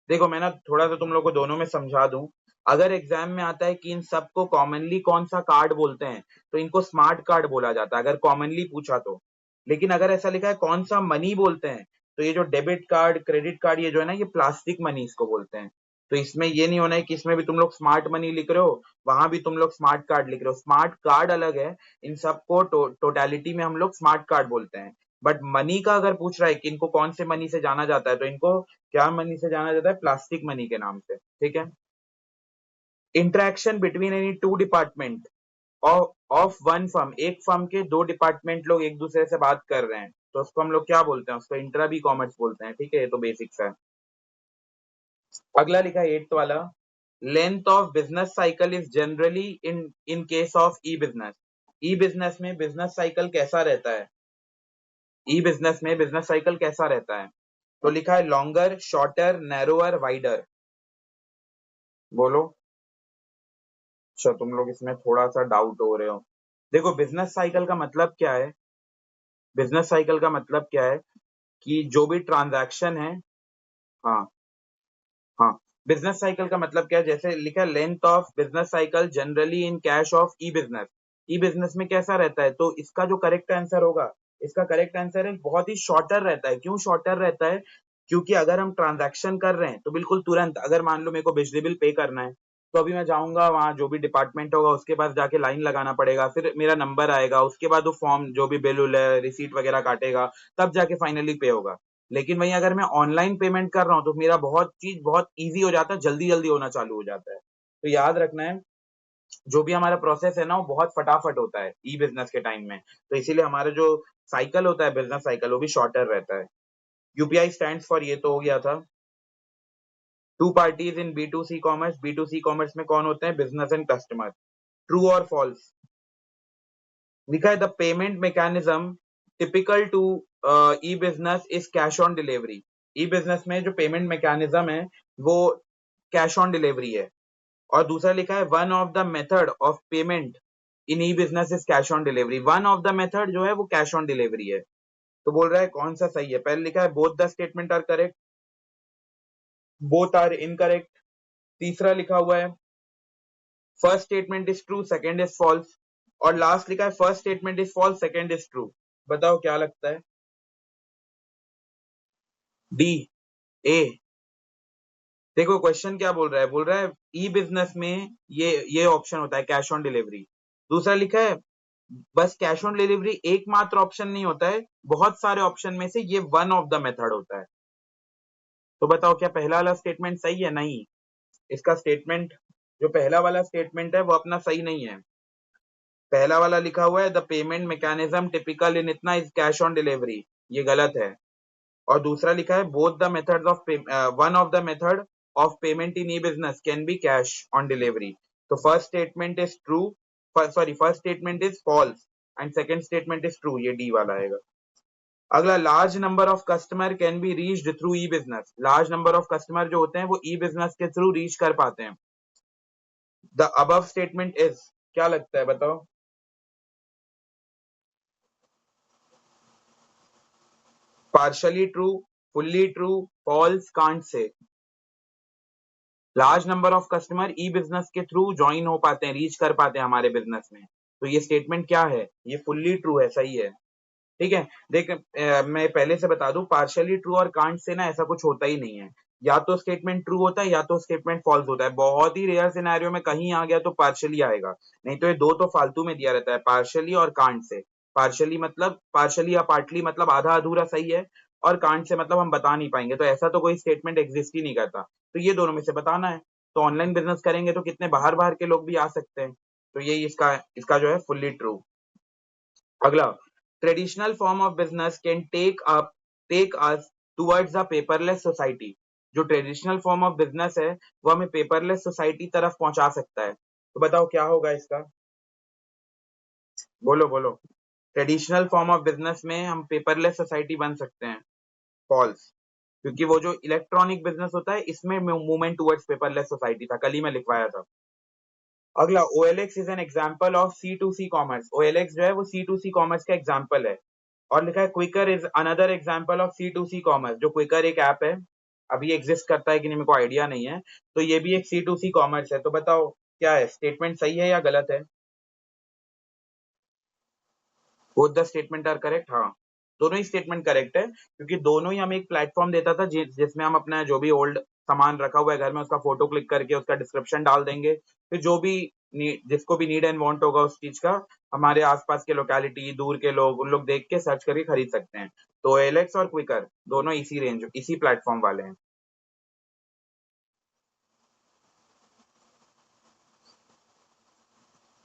देखो मैं ना थोड़ा सा तुम लोग को दोनों में समझा दूं। अगर एग्जाम में आता है कि इन सबको कॉमनली कौन सा कार्ड बोलते हैं, तो इनको स्मार्ट कार्ड बोला जाता है अगर कॉमनली पूछा तो। लेकिन अगर ऐसा लिखा है कौन सा मनी बोलते हैं, तो ये जो डेबिट कार्ड, क्रेडिट कार्ड, ये जो है ना, ये प्लास्टिक मनी इसको बोलते हैं। तो इसमें ये नहीं होना है कि इसमें भी तुम लोग स्मार्ट मनी लिख रहे हो, वहां भी तुम लोग स्मार्ट कार्ड लिख रहे हो। स्मार्ट कार्ड अलग है, इन सबको टोटलिटी में हम लोग स्मार्ट कार्ड बोलते हैं। बट मनी का अगर पूछ रहा है कि इनको कौन से मनी से जाना जाता है, तो इनको क्या मनी से जाना जाता है? प्लास्टिक मनी के नाम से। ठीक है। Interaction between any two department of one firm, एक फर्म के दो डिपार्टमेंट लोग एक दूसरे से बात कर रहे हैं तो उसको हम लोग क्या बोलते हैं, उसको इंट्रा बी कॉमर्स बोलते हैं। ठीक है, ये तो बेसिक्स है। अगला लिखा है 8th वाला, length of business cycle is generally in case of E business. E business में बिजनेस साइकिल कैसा रहता है, ई बिजनेस में बिजनेस साइकिल कैसा रहता है? तो लिखा है लॉन्गर, शॉर्टर, नैरोअर, वाइडर। बोलो। अच्छा, तुम लोग इसमें थोड़ा सा डाउट हो रहे हो। देखो, बिजनेस साइकिल का मतलब क्या है, बिजनेस साइकिल का मतलब क्या है कि जो भी ट्रांजैक्शन है। हाँ, हाँ। बिजनेस साइकिल का मतलब क्या है, जैसे लिखा है length of business cycle generally in cash of E business. E business में कैसा रहता है, तो इसका जो करेक्ट आंसर होगा, इसका करेक्ट आंसर है बहुत ही शॉर्टर रहता है। क्यों शॉर्टर रहता है? क्योंकि अगर हम ट्रांजैक्शन कर रहे हैं तो बिल्कुल तुरंत, अगर मान लो मेरे को बिजली बिल पे करना है तो अभी मैं जाऊंगा वहां, जो भी डिपार्टमेंट होगा उसके पास जाके लाइन लगाना पड़ेगा, फिर मेरा नंबर आएगा, उसके बाद वो फॉर्म जो भी बिल उल है, रिसीट वगैरह काटेगा, तब जाके फाइनली पे होगा। लेकिन वहीं अगर मैं ऑनलाइन पेमेंट कर रहा हूँ तो मेरा बहुत चीज बहुत ईजी हो जाता है, जल्दी जल्दी होना चालू हो जाता है। तो याद रखना है, जो भी हमारा प्रोसेस है ना वो बहुत फटाफट होता है ई बिजनेस के टाइम में, तो इसीलिए हमारा जो साइकिल होता है, बिजनेस साइकिल, वो भी शॉर्टर रहता है। यूपीआई स्टैंड्स फॉर, ये तो हो गया था। Two parties in B to C commerce, B to C commerce में कौन होते हैं? Business and customer. ट्रू और फॉल्स? लिखा है the payment mechanism typical to e business is cash on delivery. E business में जो पेमेंट मैकेनिज्म है वो कैश ऑन डिलीवरी है। और दूसरा लिखा है one of the method of payment in e business is cash on delivery. One of the method जो है वो कैश ऑन डिलीवरी है। तो बोल रहा है कौन सा सही है? पहले लिखा है both the statement are correct, both are incorrect. तीसरा लिखा हुआ है first statement is true, second is false. और लास्ट लिखा है first statement is false, second is true. बताओ क्या लगता है? D, A. देखो क्वेश्चन क्या बोल रहा है, बोल रहा है ई बिजनेस में ये ऑप्शन होता है कैश ऑन डिलीवरी। दूसरा लिखा है बस कैश ऑन डिलीवरी एकमात्र ऑप्शन नहीं होता है, बहुत सारे ऑप्शन में से ये वन ऑफ द मेथड होता है। तो बताओ क्या पहला वाला स्टेटमेंट सही है? नहीं, इसका स्टेटमेंट, जो पहला वाला स्टेटमेंट है वो अपना सही नहीं है। पहला वाला लिखा हुआ है द पेमेंट मैकेनिज्म टिपिकल इन इतना इज कैश ऑन डिलीवरी, ये गलत है। और दूसरा लिखा है both the methods of one of the method of payment in e business can be cash on delivery. तो first statement is true, sorry, first statement is false and second statement is true, ये D वाला आएगा। अगला, large number of customer can be reached through e business. Large number of customer जो होते हैं वो e business के through reach कर पाते हैं। द अबव स्टेटमेंट इज, क्या लगता है बताओ? Partially true, fully true, false, can't say. Large number of customer e business के थ्रू ज्वाइन हो पाते हैं, रीच कर पाते हैं हमारे बिजनेस में। तो ये स्टेटमेंट क्या है? ये फुल्ली ट्रू है, सही है। ठीक है। देख, मैं पहले से बता दूं, पार्शियली ट्रू और कांट से ना ऐसा कुछ होता ही नहीं है। या तो स्टेटमेंट ट्रू होता है या तो स्टेटमेंट फॉल्स होता है। बहुत ही रेयर सिनेरियो में कहीं आ गया तो पार्शियली आएगा, नहीं तो ये दो तो फालतू में दिया रहता है, पार्शियली और कांट से। पार्शियली मतलब पार्शियली या पार्टली मतलब आधा अधूरा सही है, और कांट से मतलब हम बता नहीं पाएंगे, तो ऐसा तो कोई स्टेटमेंट एग्जिस्ट ही नहीं करता। तो ये दोनों में से बताना है। तो ऑनलाइन बिजनेस करेंगे तो कितने बाहर बाहर के लोग भी आ सकते हैं। तो यही इसका इसका जो है फुल्ली ट्रू। अगला, traditional form of business can take us towards a paperless society. जो ट्रेडिशनल फॉर्म ऑफ बिजनेस है वो हमें पेपरलेस सोसाइटी तरफ पहुंचा सकता है। तो बताओ क्या होगा इसका? बोलो बोलो। ट्रेडिशनल फॉर्म ऑफ बिजनेस में हम पेपरलेस सोसाइटी बन सकते हैं। फॉल्स, क्योंकि वो जो इलेक्ट्रॉनिक बिजनेस होता है इसमें मूवमेंट टुवर्ड्स पेपरलेस सोसाइटी था, कल ही मैं लिखवाया था। अगला, OLX is an example of C2C commerce. OLX जो है वो C2C कॉमर्स का एग्जाम्पल है। और लिखा है Quikr is another example of C2C commerce. जो क्विकर एक ऐप है, अभी एग्जिस्ट करता है कि नहीं मेरे को आइडिया नहीं है, तो ये भी एक C2C कॉमर्स है। तो बताओ क्या है, स्टेटमेंट सही है या गलत है? Both the statement are correct, हाँ, दोनों ही स्टेटमेंट करेक्ट है, क्योंकि दोनों ही हमें एक प्लेटफॉर्म देता था जिसमें हम अपना जो भी ओल्ड सामान रखा हुआ है घर में उसका फोटो क्लिक करके उसका डिस्क्रिप्शन डाल देंगे, फिर जो भी जिसको भी नीड एंड वांट होगा उस चीज का, हमारे आसपास के लोकेलिटी, दूर के लोग, उन लोग देख के सर्च करके खरीद सकते हैं। तो एलेक्स और क्विकर दोनों इसी रेंज, इसी प्लेटफॉर्म वाले हैं।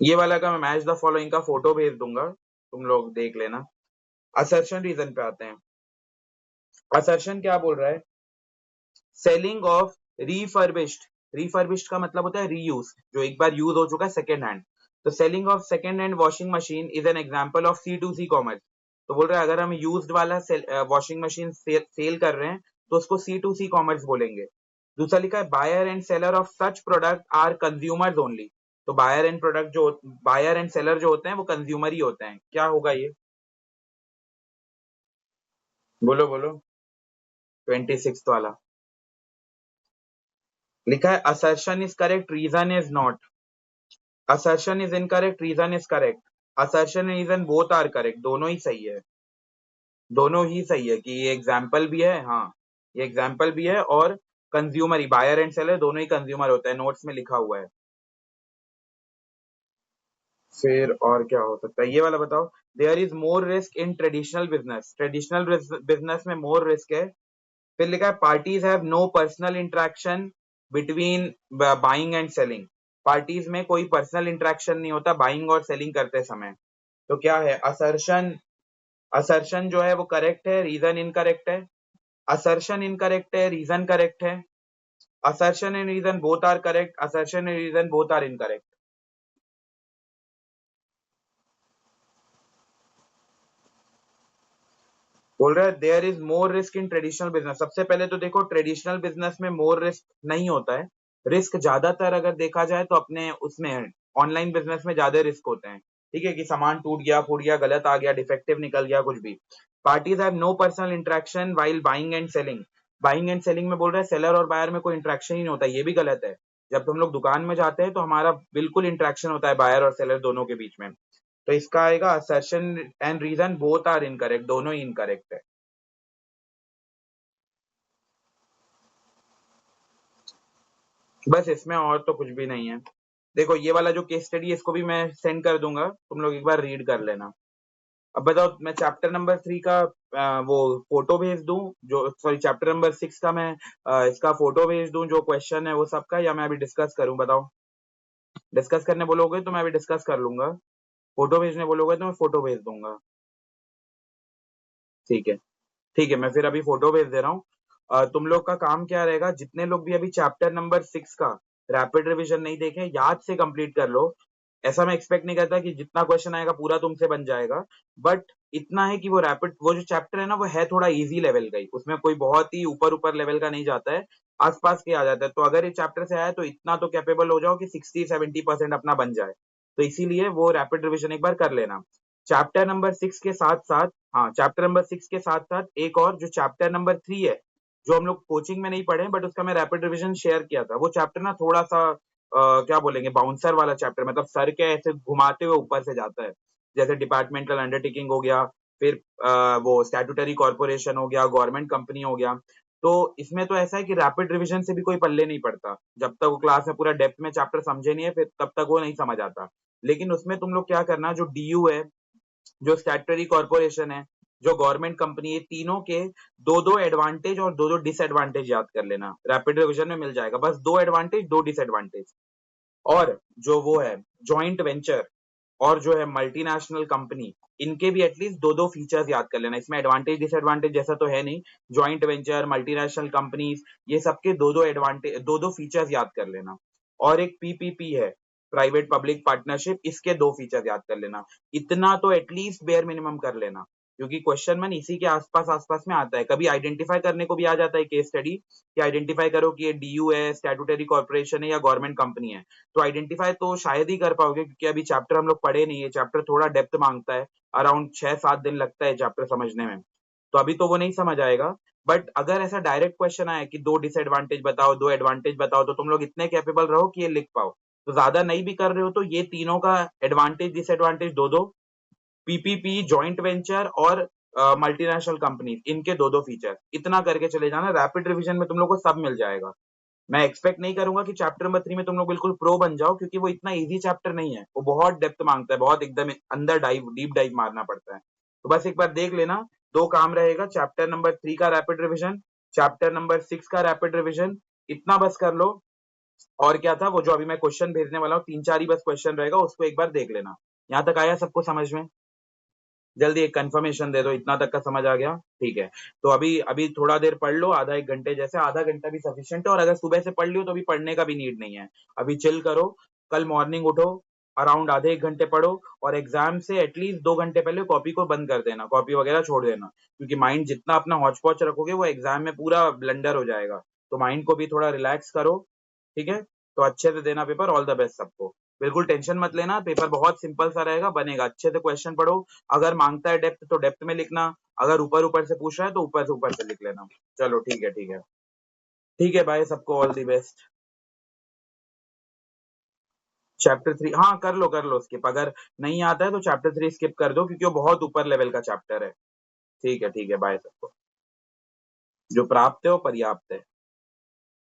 ये वाला का मैं मैच द फॉलोइंग का फोटो भेज दूंगा, तुम लोग देख लेना। असर्शन रीजन पे आते हैं। असर्शन क्या बोल रहा है? Selling of refurbished. रिफर्बिश्ड का मतलब होता है रीयूज, जो एक बार यूज हो चुका है, सेकेंड हैंड। तो selling of second hand washing machine is an example of C2C commerce. तो बोल रहा है अगर हम यूज्ड वाला वॉशिंग मशीन सेल कर रहे हैं तो उसको C2C कॉमर्स बोलेंगे। दूसरा लिखा है buyer and seller of such product are consumers only. तो बायर एंड सेलर जो होते हैं वो कंज्यूमर ही होते हैं। क्या होगा ये? बोलो बोलो। 26 वाला लिखा है assertion is correct, reason is not. Assertion is incorrect, reason is correct. Assertion and reason both are correct, दोनों ही सही है। दोनों ही सही है कि ये एग्जाम्पल भी है, हाँ ये एग्जाम्पल भी है, और कंज्यूमर ही, बायर एंड सेलर दोनों ही कंज्यूमर होता है, नोट्स में लिखा हुआ है। फिर और क्या हो सकता है, ये वाला बताओ। There is more risk in traditional business. Traditional business में मोर रिस्क है। फिर लिखा है parties have no personal interaction between buying and selling. Parties में कोई पर्सनल इंटरेक्शन नहीं होता बाइंग और सेलिंग करते समय। तो क्या है? असर्शन। असर्शन जो है वो करेक्ट है, रीजन इनकरेक्ट है। असर्शन इनकरेक्ट है, रीजन करेक्ट है। Assertion and reason both are correct, assertion and reason both are incorrect. बोल रहा है there is more risk in traditional business. सबसे पहले तो देखो, ट्रेडिशनल बिजनेस में मोर रिस्क नहीं होता है। रिस्क ज्यादातर अगर देखा जाए तो अपने उसमें ऑनलाइन बिजनेस में ज्यादा रिस्क होते हैं। ठीक है, कि सामान टूट गया, फूट गया, गलत आ गया, डिफेक्टिव निकल गया, कुछ भी। Parties have no personal interaction while buying and selling. Buying and selling में बोल रहे हैं सेलर और बायर में कोई इंटरेक्शन ही नहीं होता, ये भी गलत है। जब हम लोग दुकान में जाते हैं तो हमारा बिल्कुल इंटरेक्शन होता है बायर और सेलर दोनों के बीच में। तो इसका आएगा assertion and reason both are incorrect, दोनों ही इनकरेक्ट है। बस इसमें और तो कुछ भी नहीं है। देखो ये वाला जो केस स्टडी है इसको भी मैं सेंड कर दूंगा, तुम लोग एक बार रीड कर लेना। अब बताओ, मैं चैप्टर नंबर 3 का वो फोटो भेज दूं, जो सॉरी चैप्टर नंबर 6 का मैं इसका फोटो भेज दूं जो क्वेश्चन है वो सबका, या मैं अभी डिस्कस करूं? बताओ। डिस्कस करने बोलोगे तो मैं अभी डिस्कस कर लूंगा, फोटो भेजने बोलोगे तो मैं फोटो भेज दूंगा। ठीक है। ठीक है, मैं फिर अभी फोटो भेज दे रहा हूँ। तुम लोग का काम क्या रहेगा, जितने लोग भी अभी चैप्टर नंबर 6 का रैपिड रिवीजन नहीं देखे, याद से कंप्लीट कर लो। ऐसा मैं एक्सपेक्ट नहीं करता कि जितना क्वेश्चन आएगा पूरा तुमसे बन जाएगा, बट इतना है कि वो जो चैप्टर है ना वो है थोड़ा इजी लेवल का ही, उसमें कोई बहुत ही ऊपर ऊपर लेवल का नहीं जाता है, आसपास के आ जाता है। तो अगर ये चैप्टर से आया तो इतना तो कैपेबल हो जाओ कि 60-70% अपना बन जाए। तो इसीलिए वो रैपिड रिवीजन एक बार कर लेना। चैप्टर नंबर 6 के साथ साथ, हाँ चैप्टर नंबर 6 के साथ साथ एक और जो चैप्टर नंबर 3 है, जो हम लोग कोचिंग में नहीं पढ़े बट उसका मैं रैपिड रिवीजन शेयर किया था, वो चैप्टर ना थोड़ा सा क्या बोलेंगे, बाउंसर वाला चैप्टर, मतलब सर के ऐसे घुमाते हुए ऊपर से जाता है। जैसे डिपार्टमेंटल अंडरटेकिंग हो गया, फिर वो स्टैट्यूटरी कॉर्पोरेशन हो गया, गवर्नमेंट कंपनी हो गया। तो इसमें तो ऐसा है कि रैपिड रिवीजन से भी कोई पल्ले नहीं पड़ता, जब तक वो क्लास में पूरा डेप्थ में चैप्टर समझे नहीं है फिर तब तक वो नहीं समझ आता। लेकिन उसमें तुम लोग क्या करना, जो डीयू है, जो स्टैट्यूटरी कॉर्पोरेशन है, जो गवर्नमेंट कंपनी है, तीनों के दो दो एडवांटेज और दो दो डिसएडवांटेज याद कर लेना, रैपिड रिवीजन में मिल जाएगा, बस दो एडवांटेज दो डिसएडवांटेज। और जो वो है जॉइंट वेंचर और जो है मल्टीनेशनल कंपनी, इनके भी एटलीस्ट दो दो फीचर्स याद कर लेना। इसमें एडवांटेज डिसएडवांटेज जैसा तो है नहीं, जॉइंट वेंचर, मल्टीनेशनल कंपनीज, ये सबके दो दो एडवांटेज, दो दो फीचर्स याद कर लेना। और एक पीपीपी है, प्राइवेट पब्लिक पार्टनरशिप, इसके दो फीचर्स याद कर लेना। इतना तो एटलीस्ट बेयर मिनिमम कर लेना, क्योंकि क्वेश्चन मन इसी के आसपास आसपास में आता है। कभी आइडेंटिफाई करने को भी आ जाता है केस स्टडी, कि आइडेंटिफाई करो कि ये डीयू है, स्टैट्यूटरी कॉर्पोरेशन है या गवर्नमेंट कंपनी है। तो आइडेंटिफाई तो शायद ही कर पाओगे, क्योंकि अभी चैप्टर हम लोग पढ़े नहीं है, चैप्टर थोड़ा डेप्थ मांगता है, अराउंड 6-7 दिन लगता है चैप्टर समझने में। तो अभी तो वो नहीं समझ आएगा। बट अगर ऐसा डायरेक्ट क्वेश्चन आए कि दो डिसएडवांटेज बताओ, दो एडवांटेज बताओ, तो तुम लोग इतने कैपेबल रहो कि ये लिख पाओ। तो ज्यादा नहीं भी कर रहे हो तो ये तीनों का एडवांटेज डिसएडवांटेज दो दो, पीपीपी, जॉइंट वेंचर और मल्टीनेशनल कंपनी, इनके दो दो फीचर, इतना करके चले जाना। रैपिड रिवीजन में तुम लोग को सब मिल जाएगा। मैं एक्सपेक्ट नहीं करूंगा कि चैप्टर नंबर 3 में तुम लोग बिल्कुल प्रो बन जाओ, क्योंकि वो इतना इजी चैप्टर नहीं है, वो बहुत डेप्थ मांगता है, बहुत एकदम अंदर डाइव, डीप डाइव मारना पड़ता है। तो बस एक बार देख लेना, दो काम रहेगा, चैप्टर नंबर 3 का रैपिड रिवीजन, चैप्टर नंबर 6 का रैपिड रिवीजन, इतना बस कर लो। और क्या था वो जो अभी मैं क्वेश्चन भेजने वाला हूँ, 3-4 ही बस क्वेश्चन रहेगा, उसको एक बार देख लेना। यहाँ तक आया सबको समझ में? जल्दी एक कंफर्मेशन दे दो, इतना तक का समझ आ गया? ठीक है। तो अभी अभी थोड़ा देर पढ़ लो, आधा 1 घंटे जैसे, आधा घंटा भी सफिशिएंट है, और अगर सुबह से पढ़ लियो तो अभी पढ़ने का भी नीड नहीं है। अभी चिल करो, कल मॉर्निंग उठो, अराउंड आधे 1 घंटे पढ़ो, और एग्जाम से एटलीस्ट 2 घंटे पहले कॉपी को बंद कर देना, कॉपी वगैरह छोड़ देना, क्योंकि माइंड जितना अपना हौच-पौच रखोगे वो एग्जाम में पूरा ब्लंडर हो जाएगा। तो माइंड को भी थोड़ा रिलैक्स करो, ठीक है? तो अच्छे से देना पेपर, ऑल द बेस्ट सबको। बिल्कुल टेंशन मत लेना, पेपर बहुत सिंपल सा रहेगा, बनेगा। अच्छे से क्वेश्चन पढ़ो, अगर मांगता है डेप्थ तो डेप्थ में लिखना, अगर ऊपर ऊपर से पूछ रहा है तो ऊपर से लिख लेना। चलो ठीक है, ठीक है। ठीक है, बाय सबको, ऑल द बेस्ट। चैप्टर 3 हाँ कर लो स्किप, अगर नहीं आता है तो चैप्टर 3 स्किप कर दो, क्योंकि वो बहुत ऊपर लेवल का चैप्टर है। ठीक है, ठीक है, बाय सबको। जो प्राप्त है वो पर्याप्त है।